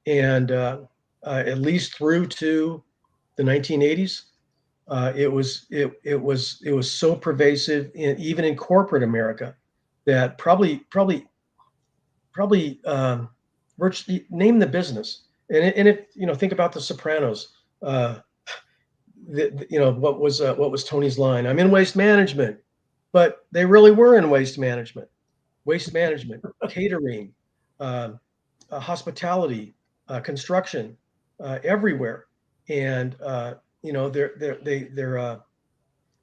and at least through to the 1980s. It was so pervasive, even in corporate America, that probably virtually name the business. And if think about The Sopranos, what was Tony's line? I'm in waste management, but they really were in waste management, catering, hospitality, construction, everywhere, and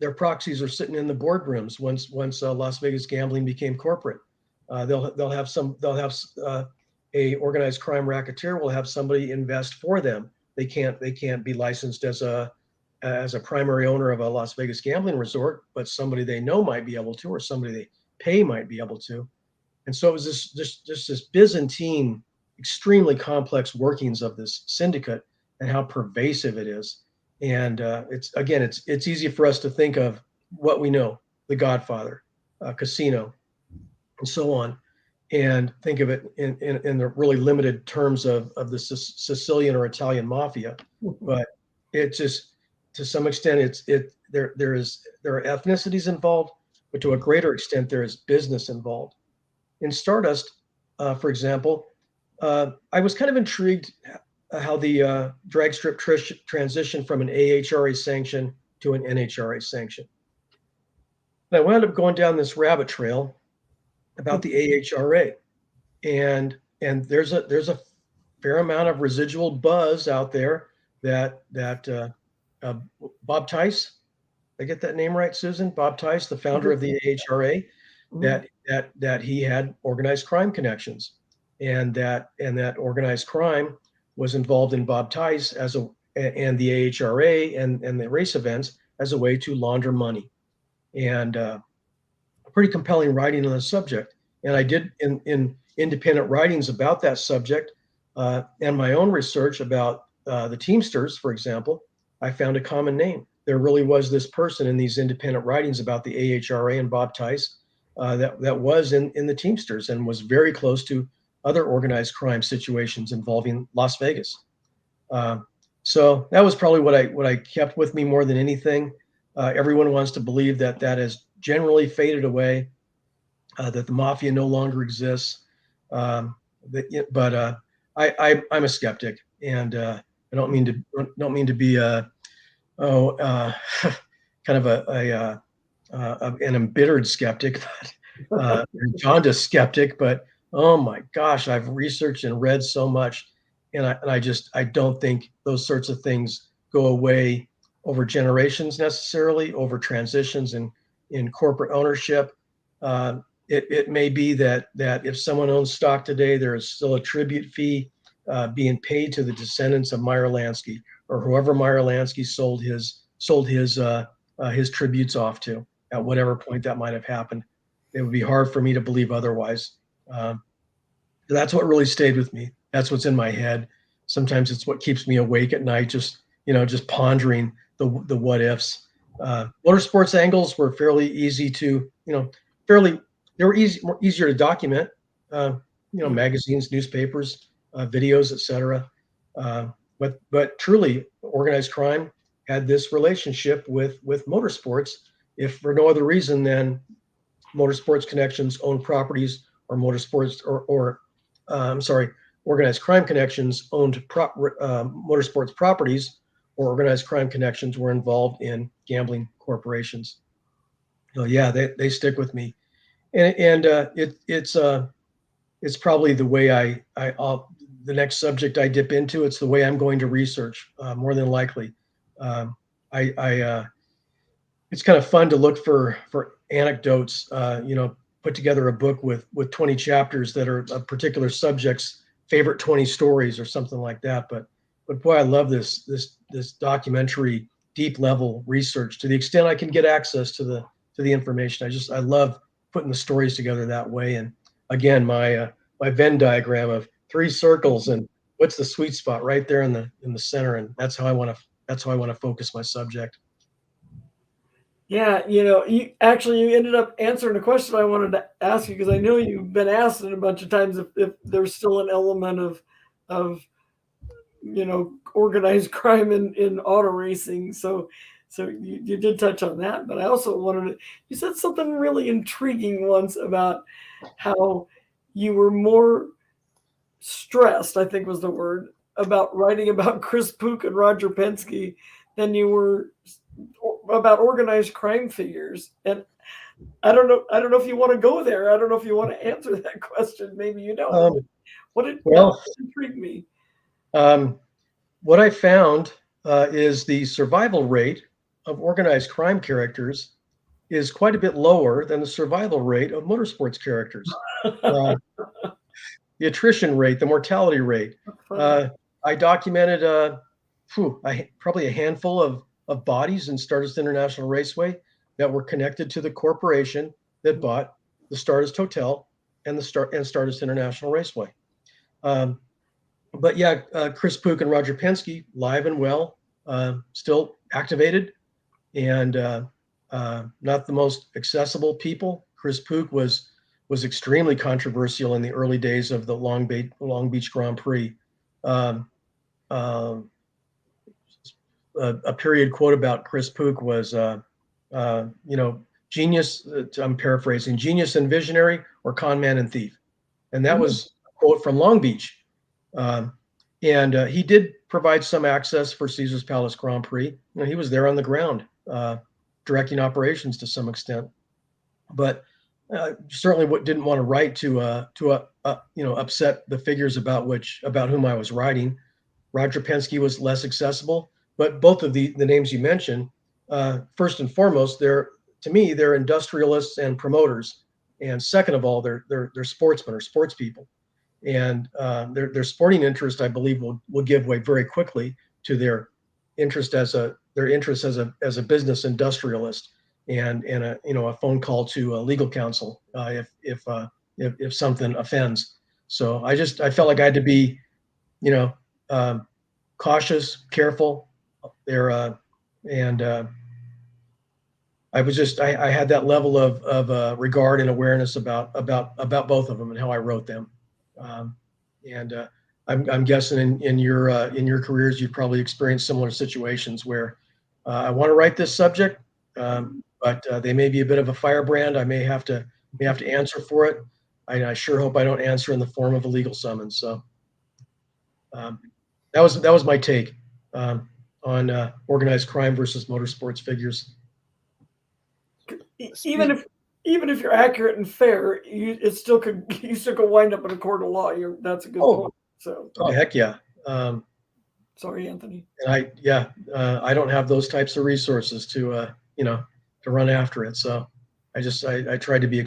their proxies are sitting in the boardrooms once Las Vegas gambling became corporate. They'll have a organized crime racketeer will have somebody invest for them. They can't be licensed as a primary owner of a Las Vegas gambling resort, but somebody they know might be able to, or somebody they pay might be able to. And so it was this Byzantine, extremely complex workings of this syndicate and how pervasive it is. And it's easy for us to think of what we know: The Godfather, Casino, and so on. And think of it in the really limited terms of the Sicilian or Italian mafia. But it just, to some extent, there are ethnicities involved, but to a greater extent, there is business involved. In Stardust, for example, I was kind of intrigued how the drag strip transitioned from an AHRA sanction to an NHRA sanction. And I wound up going down this rabbit trail about the AHRA, and there's a fair amount of residual buzz out there that Bob Tice, I get that name right, Susan? Bob Tice, the founder of the AHRA, that he had organized crime connections, and that organized crime was involved in Bob Tice and the AHRA and the race events as a way to launder money, and pretty compelling writing on the subject. And I did in independent writings about that subject, and my own research about the Teamsters, for example. I found a common name. There really was this person in these independent writings about the AHRA and Bob Tice that was in the Teamsters and was very close to other organized crime situations involving Las Vegas. So that was probably what I kept with me more than anything. Everyone wants to believe that has generally faded away, that the mafia no longer exists. I'm a skeptic, and I don't mean to be kind of an embittered skeptic, but jaundiced skeptic. But oh my gosh, I've researched and read so much, and I don't think those sorts of things go away over generations necessarily, over transitions in corporate ownership. It may be that if someone owns stock today, there is still a tribute fee being paid to the descendants of Meyer Lansky, or whoever Meyer Lansky sold his tributes off to at whatever point that might have happened. It would be hard for me to believe otherwise. That's what really stayed with me. That's what's in my head. Sometimes it's what keeps me awake at night, just pondering the what ifs. Motorsports angles were fairly easy to, they were easier to document, magazines, newspapers, videos, etc. But truly, organized crime had this relationship with motorsports, if for no other reason than Motorsports Connections owned properties, or Organized Crime Connections owned motorsports properties, or Organized Crime Connections were involved in gambling corporations. So yeah, they stick with me. And it's probably the way the next subject I dip into. It's the way I'm going to research, more than likely. It's kind of fun to look for anecdotes. Put together a book with 20 chapters that are a particular subject's favorite 20 stories or something like that. But boy, I love this documentary, deep level research to the extent I can get access to the information. I love putting the stories together that way. And again, my Venn diagram of 3 circles and what's the sweet spot right there in the center, and that's how I want to focus my subject. Yeah, you ended up answering a question I wanted to ask you, because I know you've been asked it a bunch of times if there's still an element of organized crime in auto racing. So you did touch on that, but I also you said something really intriguing once about how you were more stressed, I think was the word, about writing about Chris Pook and Roger Penske than you were about organized crime figures. And I don't know if you want to go there. I don't know if you want to answer that question. Maybe you don't. That intrigued me. What I found is the survival rate of organized crime characters is quite a bit lower than the survival rate of motorsports characters. The attrition rate, the mortality rate. I documented probably a handful of bodies in Stardust International Raceway that were connected to the corporation that bought the Stardust Hotel and Stardust International Raceway. But yeah, Chris Pook and Roger Penske, live and well, still activated, and not the most accessible people. Chris Pook was was extremely controversial in the early days of the Long Beach Grand Prix. A period quote about Chris Pook was, genius, I'm paraphrasing, genius and visionary, or con man and thief. And that was a quote from Long Beach. And he did provide some access for Caesar's Palace Grand Prix. He was there on the ground, directing operations to some extent, but certainly didn't want to write to upset the figures about whom I was writing. Roger Penske was less accessible, but both of the names you mentioned, first and foremost, they're industrialists and promoters, and second of all, they're sportsmen or sports people, and their sporting interest, I believe, will give way very quickly to their interest as a business industrialist, and a phone call to legal counsel if something offends. So I felt like I had to be cautious, careful there, and I had that level of regard and awareness about both of them and how I wrote them. I'm guessing in your careers you've probably experienced similar situations where I want to write this subject, but they may be a bit of a firebrand. I may have to answer for it. I sure hope I don't answer in the form of a legal summons. So that was my take on organized crime versus motorsports figures. Even if you're accurate and fair, you still could wind up in a court of law. That's a good point. So heck yeah. Sorry, Anthony. And I don't have those types of resources to run after it. So I tried to be.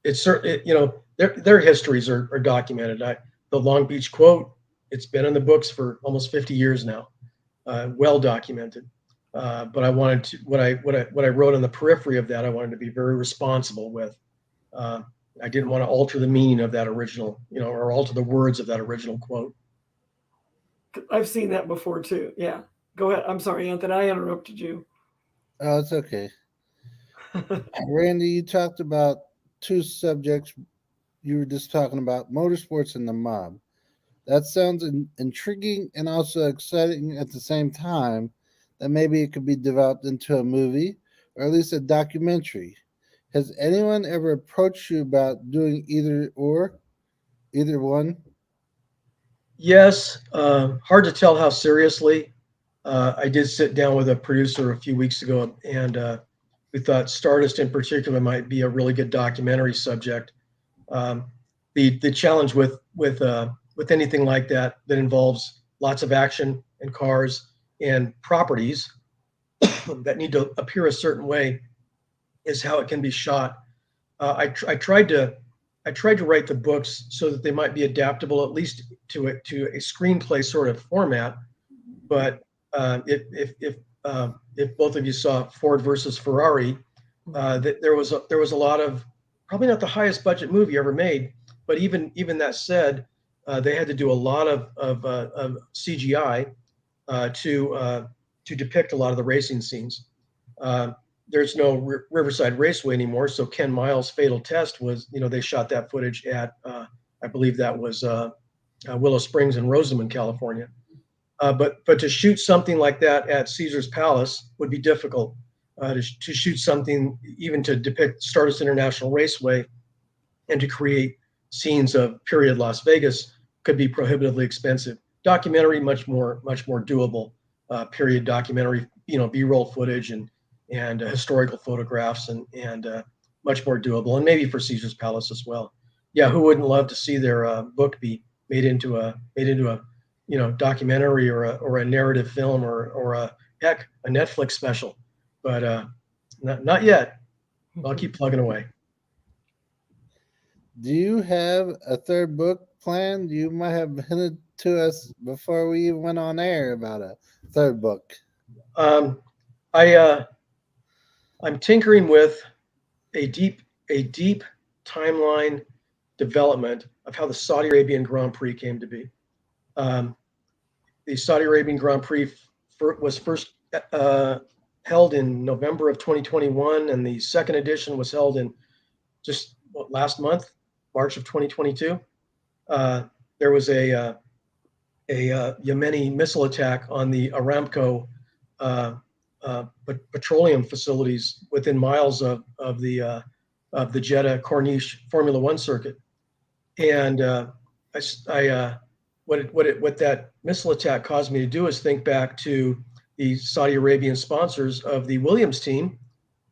It's certain, their histories are documented. The Long Beach quote, it's been in the books for almost 50 years now, well documented. But I wanted to, what I wrote on the periphery of that, I wanted to be very responsible with. I didn't want to alter the meaning of that original, or alter the words of that original quote. I've seen that before too. Yeah. Go ahead. I'm sorry, Anthony. I interrupted you. Oh, it's okay. Randy, you talked about two subjects. You were just talking about motorsports and the mob. That sounds intriguing and also exciting at the same time, that maybe it could be developed into a movie or at least a documentary. Has anyone ever approached you about doing either one? Yes. Hard to tell how seriously. I did sit down with a producer a few weeks ago, and we thought Stardust in particular might be a really good documentary subject. The challenge with anything like that involves lots of action and cars and properties that need to appear a certain way is how it can be shot. I tried to write the books so that they might be adaptable at least to a screenplay sort of format. But if both of you saw Ford versus Ferrari, there was a lot of, probably not the highest budget movie ever made, but even that said, they had to do a lot of CGI to depict a lot of the racing scenes. There's no Riverside Raceway anymore, so Ken Miles' Fatal Test was, they shot that footage at, I believe that was Willow Springs in Rosamond, California. But to shoot something like that at Caesar's Palace would be difficult. To shoot something, even to depict Stardust International Raceway, and to create scenes of period Las Vegas could be prohibitively expensive. Documentary, much more doable. Period documentary, B-roll footage and historical photographs and much more doable, and maybe for Caesar's Palace as well. Yeah, who wouldn't love to see their book be made into a documentary or a narrative film or a Netflix special, but not yet. I'll keep plugging away. Do you have a third book planned? You might have hinted to us before we even went on air about a third book. I'm tinkering with a deep timeline development of how the Saudi Arabian Grand Prix came to be. The Saudi Arabian Grand Prix was first held in November of 2021, and the second edition was held in just last month, March of 2022, there was a Yemeni missile attack on the Aramco petroleum facilities within miles of the Jeddah Corniche Formula One circuit. And what that missile attack caused me to do is think back to the Saudi Arabian sponsors of the Williams team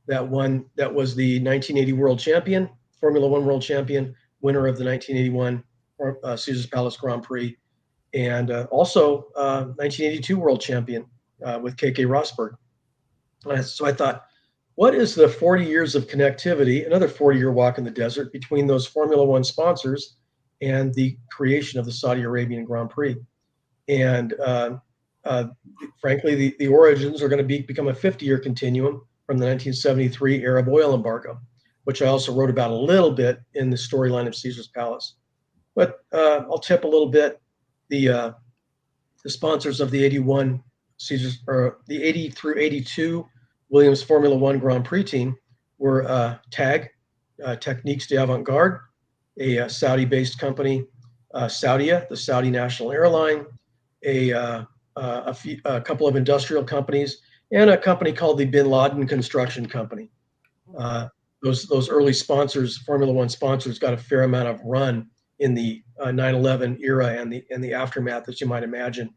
that was the 1980 world champion, Formula One world champion, winner of the 1981 Caesars Palace Grand Prix, and also 1982 world champion with KK Rosberg. So I thought, what is the 40 years of connectivity, another 40-year walk in the desert between those Formula One sponsors and the creation of the Saudi Arabian Grand Prix? And frankly, the origins are going to become a 50-year continuum from the 1973 Arab oil embargo, which I also wrote about a little bit in the storyline of Caesar's Palace. But I'll tip a little bit. The sponsors of the 81 Caesars, or the 80 through 82 Williams Formula One Grand Prix team were TAG, Techniques d'Avant-Garde, a Saudi-based company, Saudia, the Saudi national airline, a couple of industrial companies, and a company called the Bin Laden Construction Company. Those early sponsors, Formula One sponsors, got a fair amount of run in the 9/11 era and the aftermath, as you might imagine.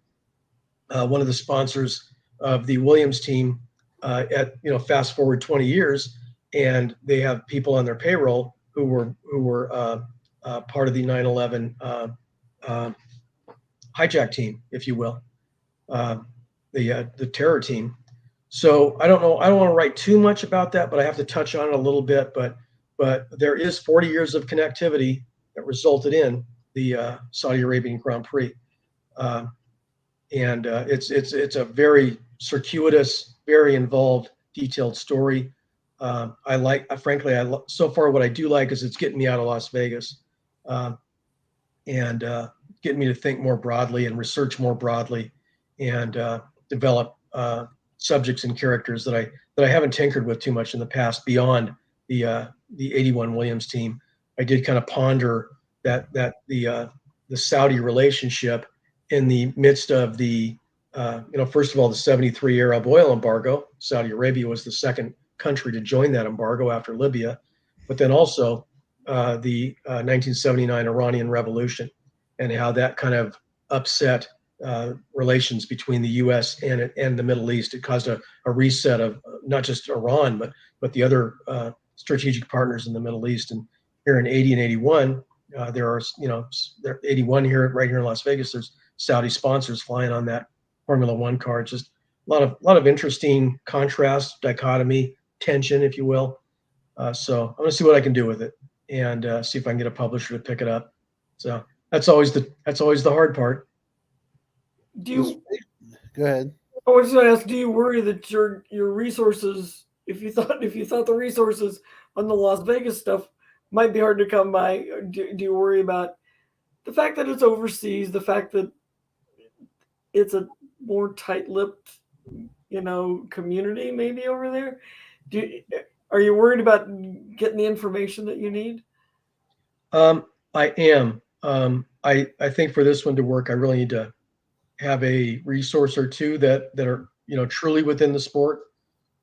One of the sponsors of the Williams team, fast forward 20 years, and they have people on their payroll who were part of the 9/11 hijack team, if you will, the terror team. So I don't know. I don't want to write too much about that, but I have to touch on it a little bit. But there is 40 years of connectivity that resulted in the Saudi Arabian Grand Prix, and it's a very circuitous, very involved, detailed story. Frankly, so far what I do like is it's getting me out of Las Vegas, and getting me to think more broadly and research more broadly, and develop subjects and characters that I haven't tinkered with too much in the past beyond the 81 Williams team. I did kind of ponder that the Saudi relationship in the midst of the first of all, the 73 Arab oil embargo. Saudi Arabia was the second country to join that embargo after Libya, but then also the 1979 Iranian Revolution, and how that kind of upset relations between the U.S. and the Middle East. It caused a reset of not just Iran, but the other strategic partners in the Middle East. And here in 80 and 81, there are 81 right here in Las Vegas. There's Saudi sponsors flying on that Formula One car. Just a lot of interesting contrast, dichotomy, tension, if you will. So I'm gonna see what I can do with it, and see if I can get a publisher to pick it up. So that's always the hard part. Go ahead. I was just going to ask, do you worry that your resources, if you thought the resources on the Las Vegas stuff might be hard to come by, do you worry about the fact that it's overseas, the fact that it's a more tight-lipped, community maybe over there? Are you worried about getting the information that you need? I am. I think for this one to work, I really need to have a resource or two that are truly within the sport.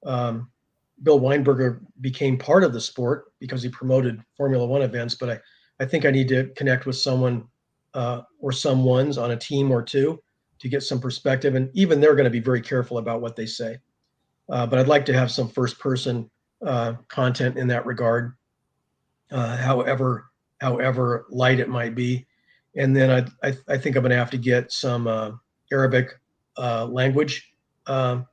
Bill Weinberger became part of the sport because he promoted Formula One events, but I think I need to connect with someone or someone's on a team or two to get some perspective, and even they're going to be very careful about what they say. But I'd like to have some first-person content in that regard, however light it might be. And then I think I'm going to have to get some Arabic language content,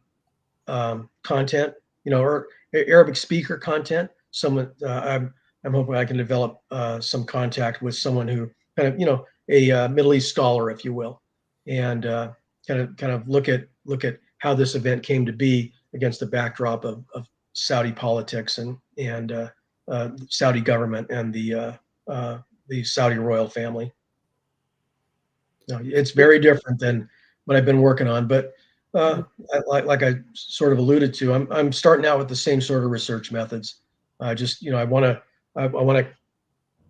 or Arabic speaker content. Someone I'm hoping I can develop some contact with someone who kind of a Middle East scholar, if you will, and kind of look at how this event came to be against the backdrop of Saudi politics and Saudi government and the Saudi royal family. It's very different than what I've been working on, but like I sort of alluded to, I'm starting out with the same sort of research methods. I want to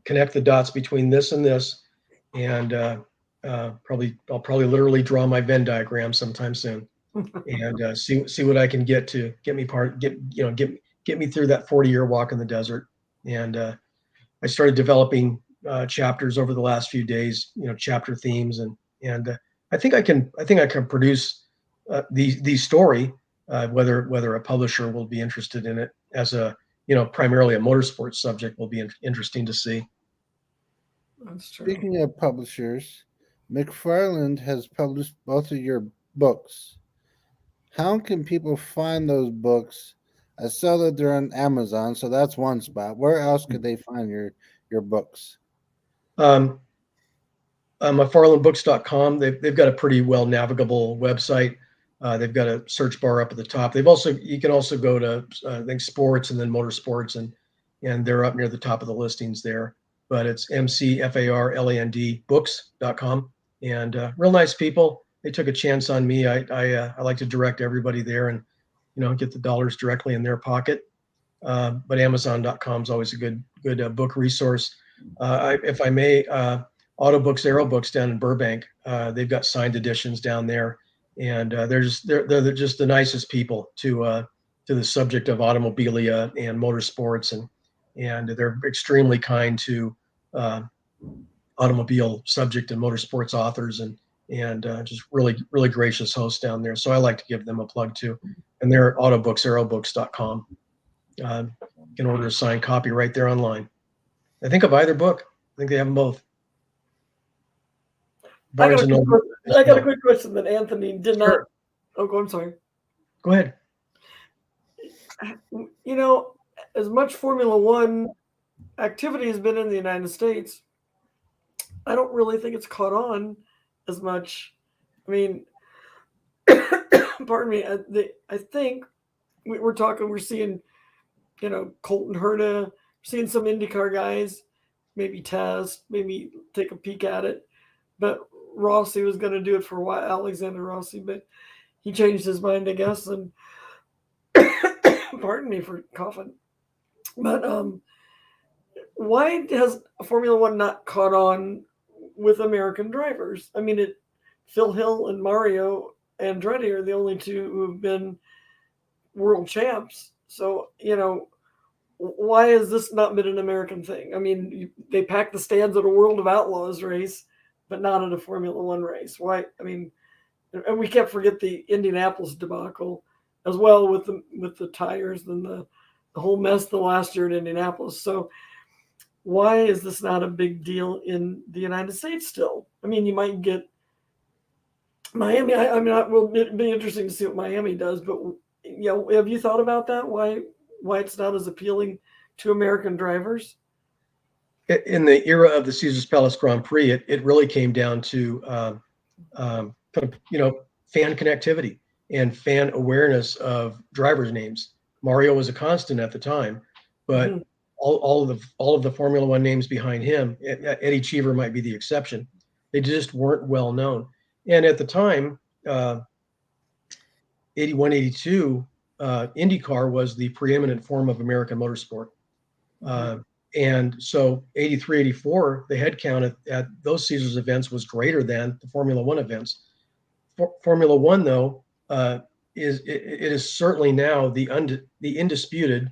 connect the dots between this and this, and I'll probably literally draw my Venn diagram sometime soon, and see what I can get me through that 40-year walk in the desert. And I started developing chapters over the last few days, chapter themes, and I think I can produce the story, whether a publisher will be interested in it as a primarily a motorsports subject will be interesting to see. That's true. Speaking of publishers, McFarland has published both of your books. How can people find those books? I saw that they're on Amazon, so that's one spot. Where else could they find your books? McFarlandBooks.com. They've got a pretty well navigable website. They've got a search bar up at the top. You can also go to I think sports and then motorsports, and they're up near the top of the listings there. But it's McFarland books.com, and real nice people. They took a chance on me. I like to direct everybody there and get the dollars directly in their pocket. But Amazon.com is always a good book resource. If I may, Auto Books, Aero Books down in Burbank, they've got signed editions down there, and they're just the nicest people to the subject of automobilia and motorsports, and they're extremely kind to automobile subject and motorsports authors, and just really gracious hosts down there. So I like to give them a plug too, and they're autobooksaerobooks.com. You can order a signed copy right there online. I think of either book. I think they have them both. I got a quick question that Anthony did not. Oh, I'm sorry. Go ahead. As much Formula One activity has been in the United States, I don't really think it's caught on as much. I mean, pardon me. I think we're seeing, Colton Herta, seeing some IndyCar guys, maybe test, maybe take a peek at it. But Rossi was going to do it for a while, Alexander Rossi, but he changed his mind, I guess. And pardon me for coughing. But why has Formula One not caught on with American drivers? I mean, Phil Hill and Mario Andretti are the only two who have been world champs. So, why has this not been an American thing? I mean, they pack the stands at a World of Outlaws race, but not at a Formula One race. Why? I mean, and we can't forget the Indianapolis debacle as well with the tires and the whole mess the last year at Indianapolis. So why is this not a big deal in the United States still? I mean, you might get Miami. I mean, it will be interesting to see what Miami does, but have you thought about that? Why it's not as appealing to American drivers? In the era of the Caesars Palace Grand Prix, it really came down to fan connectivity and fan awareness of drivers' names. Mario was a constant at the time, but all of the Formula One names behind him, Eddie Cheever might be the exception. They just weren't well known. And at the time, 81, 82, IndyCar was the preeminent form of American motorsport. And so 83, 84, the head count at those Caesars events was greater than the Formula One events. Formula One, though, is certainly now the undisputed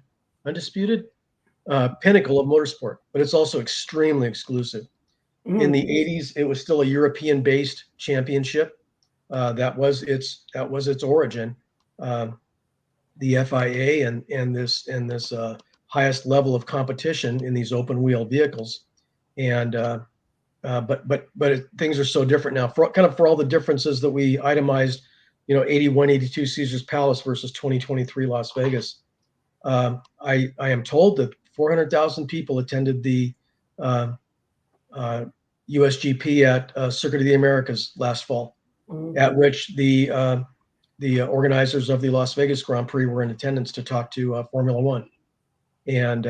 pinnacle of motorsport, but it's also extremely exclusive. In the 80s, it was still a European-based championship. That was its origin. The FIA and this highest level of competition in these open wheel vehicles, and but things are so different now. For all the differences that we itemized, 81, 82 Caesars Palace versus 2023 Las Vegas. I am told that 400,000 people attended the USGP at Circuit of the Americas last fall, at which the organizers of the Las Vegas Grand Prix were in attendance to talk to Formula One. And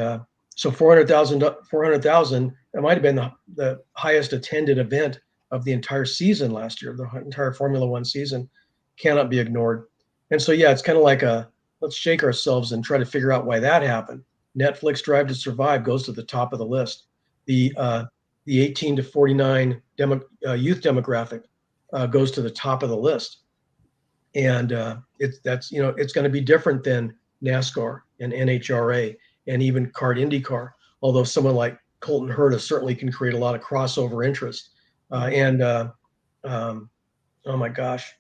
so 400,000, it might have been the highest attended event of the entire season last year. The entire Formula One season cannot be ignored. And so, it's kind of like let's shake ourselves and try to figure out why that happened. Netflix Drive to Survive goes to the top of the list. the 18 to 49 youth demographic goes to the top of the list. And it's going to be different than NASCAR and NHRA and even kart IndyCar. Although someone like Colton Herta certainly can create a lot of crossover interest. Oh my gosh,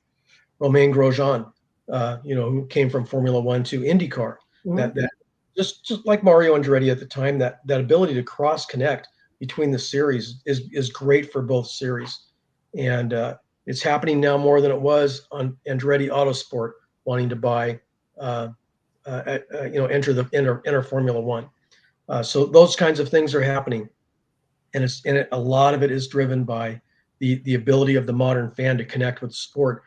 Romain Grosjean, who came from Formula One to IndyCar. Mhm. That just like Mario Andretti at the time, that ability to cross connect between the series is great for both series. And it's happening now more than it was on Andretti Autosport wanting to buy, enter Formula One. So those kinds of things are happening, and a lot of it is driven by the ability of the modern fan to connect with sport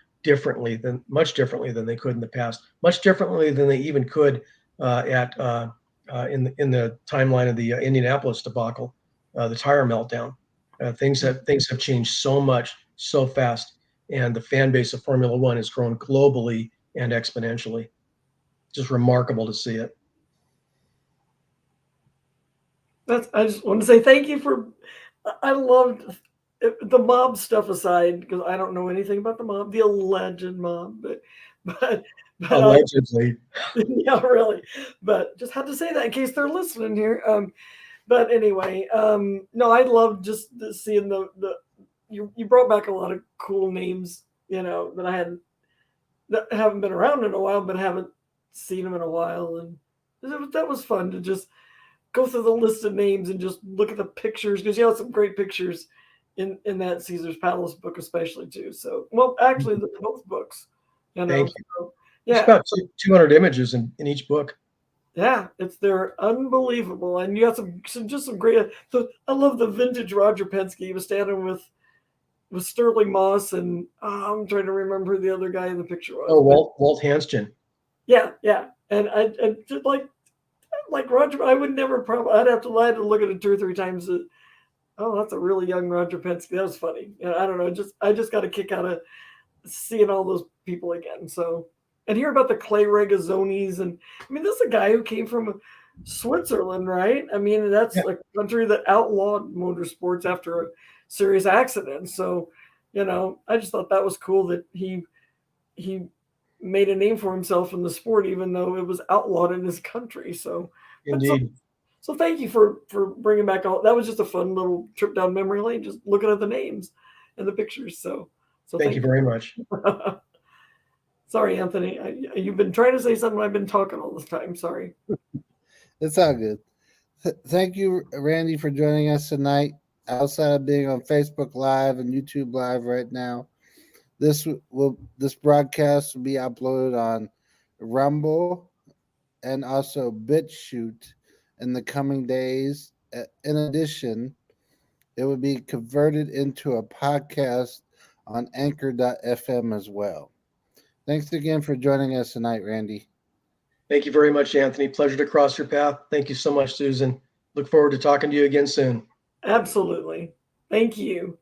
much differently than they could in the past, much differently than they even could in the timeline of the Indianapolis debacle, the tire meltdown. Things have changed so much so fast, and the fan base of Formula One has grown globally and exponentially. Just remarkable to see it. I just want to say thank you for. I loved the mob stuff aside, because I don't know anything about the mob, the alleged mob, but Allegedly. yeah, really. But just had to say that in case they're listening here. But anyway, no, I love just seeing you brought back a lot of cool names, that haven't been around in a while, but haven't seen them in a while, and that was fun to just go through the list of names and just look at the pictures, because you have some great pictures in that Caesar's Palace book, especially too. So, well, actually, both books. Thank you. So, It's yeah, about 200 images in each book. yeah, they're unbelievable, and you got some great. So I love the vintage Roger Penske. He was standing with Sterling Moss, and I'm trying to remember who the other guy in the picture was. Oh, Walt Hanston. Yeah, and I just like Roger. I would never probably. I'd have to look at it 2 or 3 times. Oh, that's a really young Roger Penske. That was funny. I don't know. I just got a kick out of seeing all those people again. So, and hear about the Clay Regazzoni's, and I mean, this is a guy who came from Switzerland, right? I mean, that's a country that outlawed motorsports after a serious accident. So, I just thought that was cool that he made a name for himself in the sport, even though it was outlawed in his country. So, Indeed. So thank you for bringing back all. That was just a fun little trip down memory lane, just looking at the names and the pictures. So thank you very much. Sorry, Anthony. You've been trying to say something. I've been talking all this time. Sorry. It's all good. Thank you, Randy, for joining us tonight. Outside of being on Facebook Live and YouTube Live right now, this broadcast will be uploaded on Rumble and also BitChute in the coming days. In addition, it will be converted into a podcast on Anchor.fm as well. Thanks again for joining us tonight, Randy. Thank you very much, Anthony. Pleasure to cross your path. Thank you so much, Susan. Look forward to talking to you again soon. Absolutely. Thank you.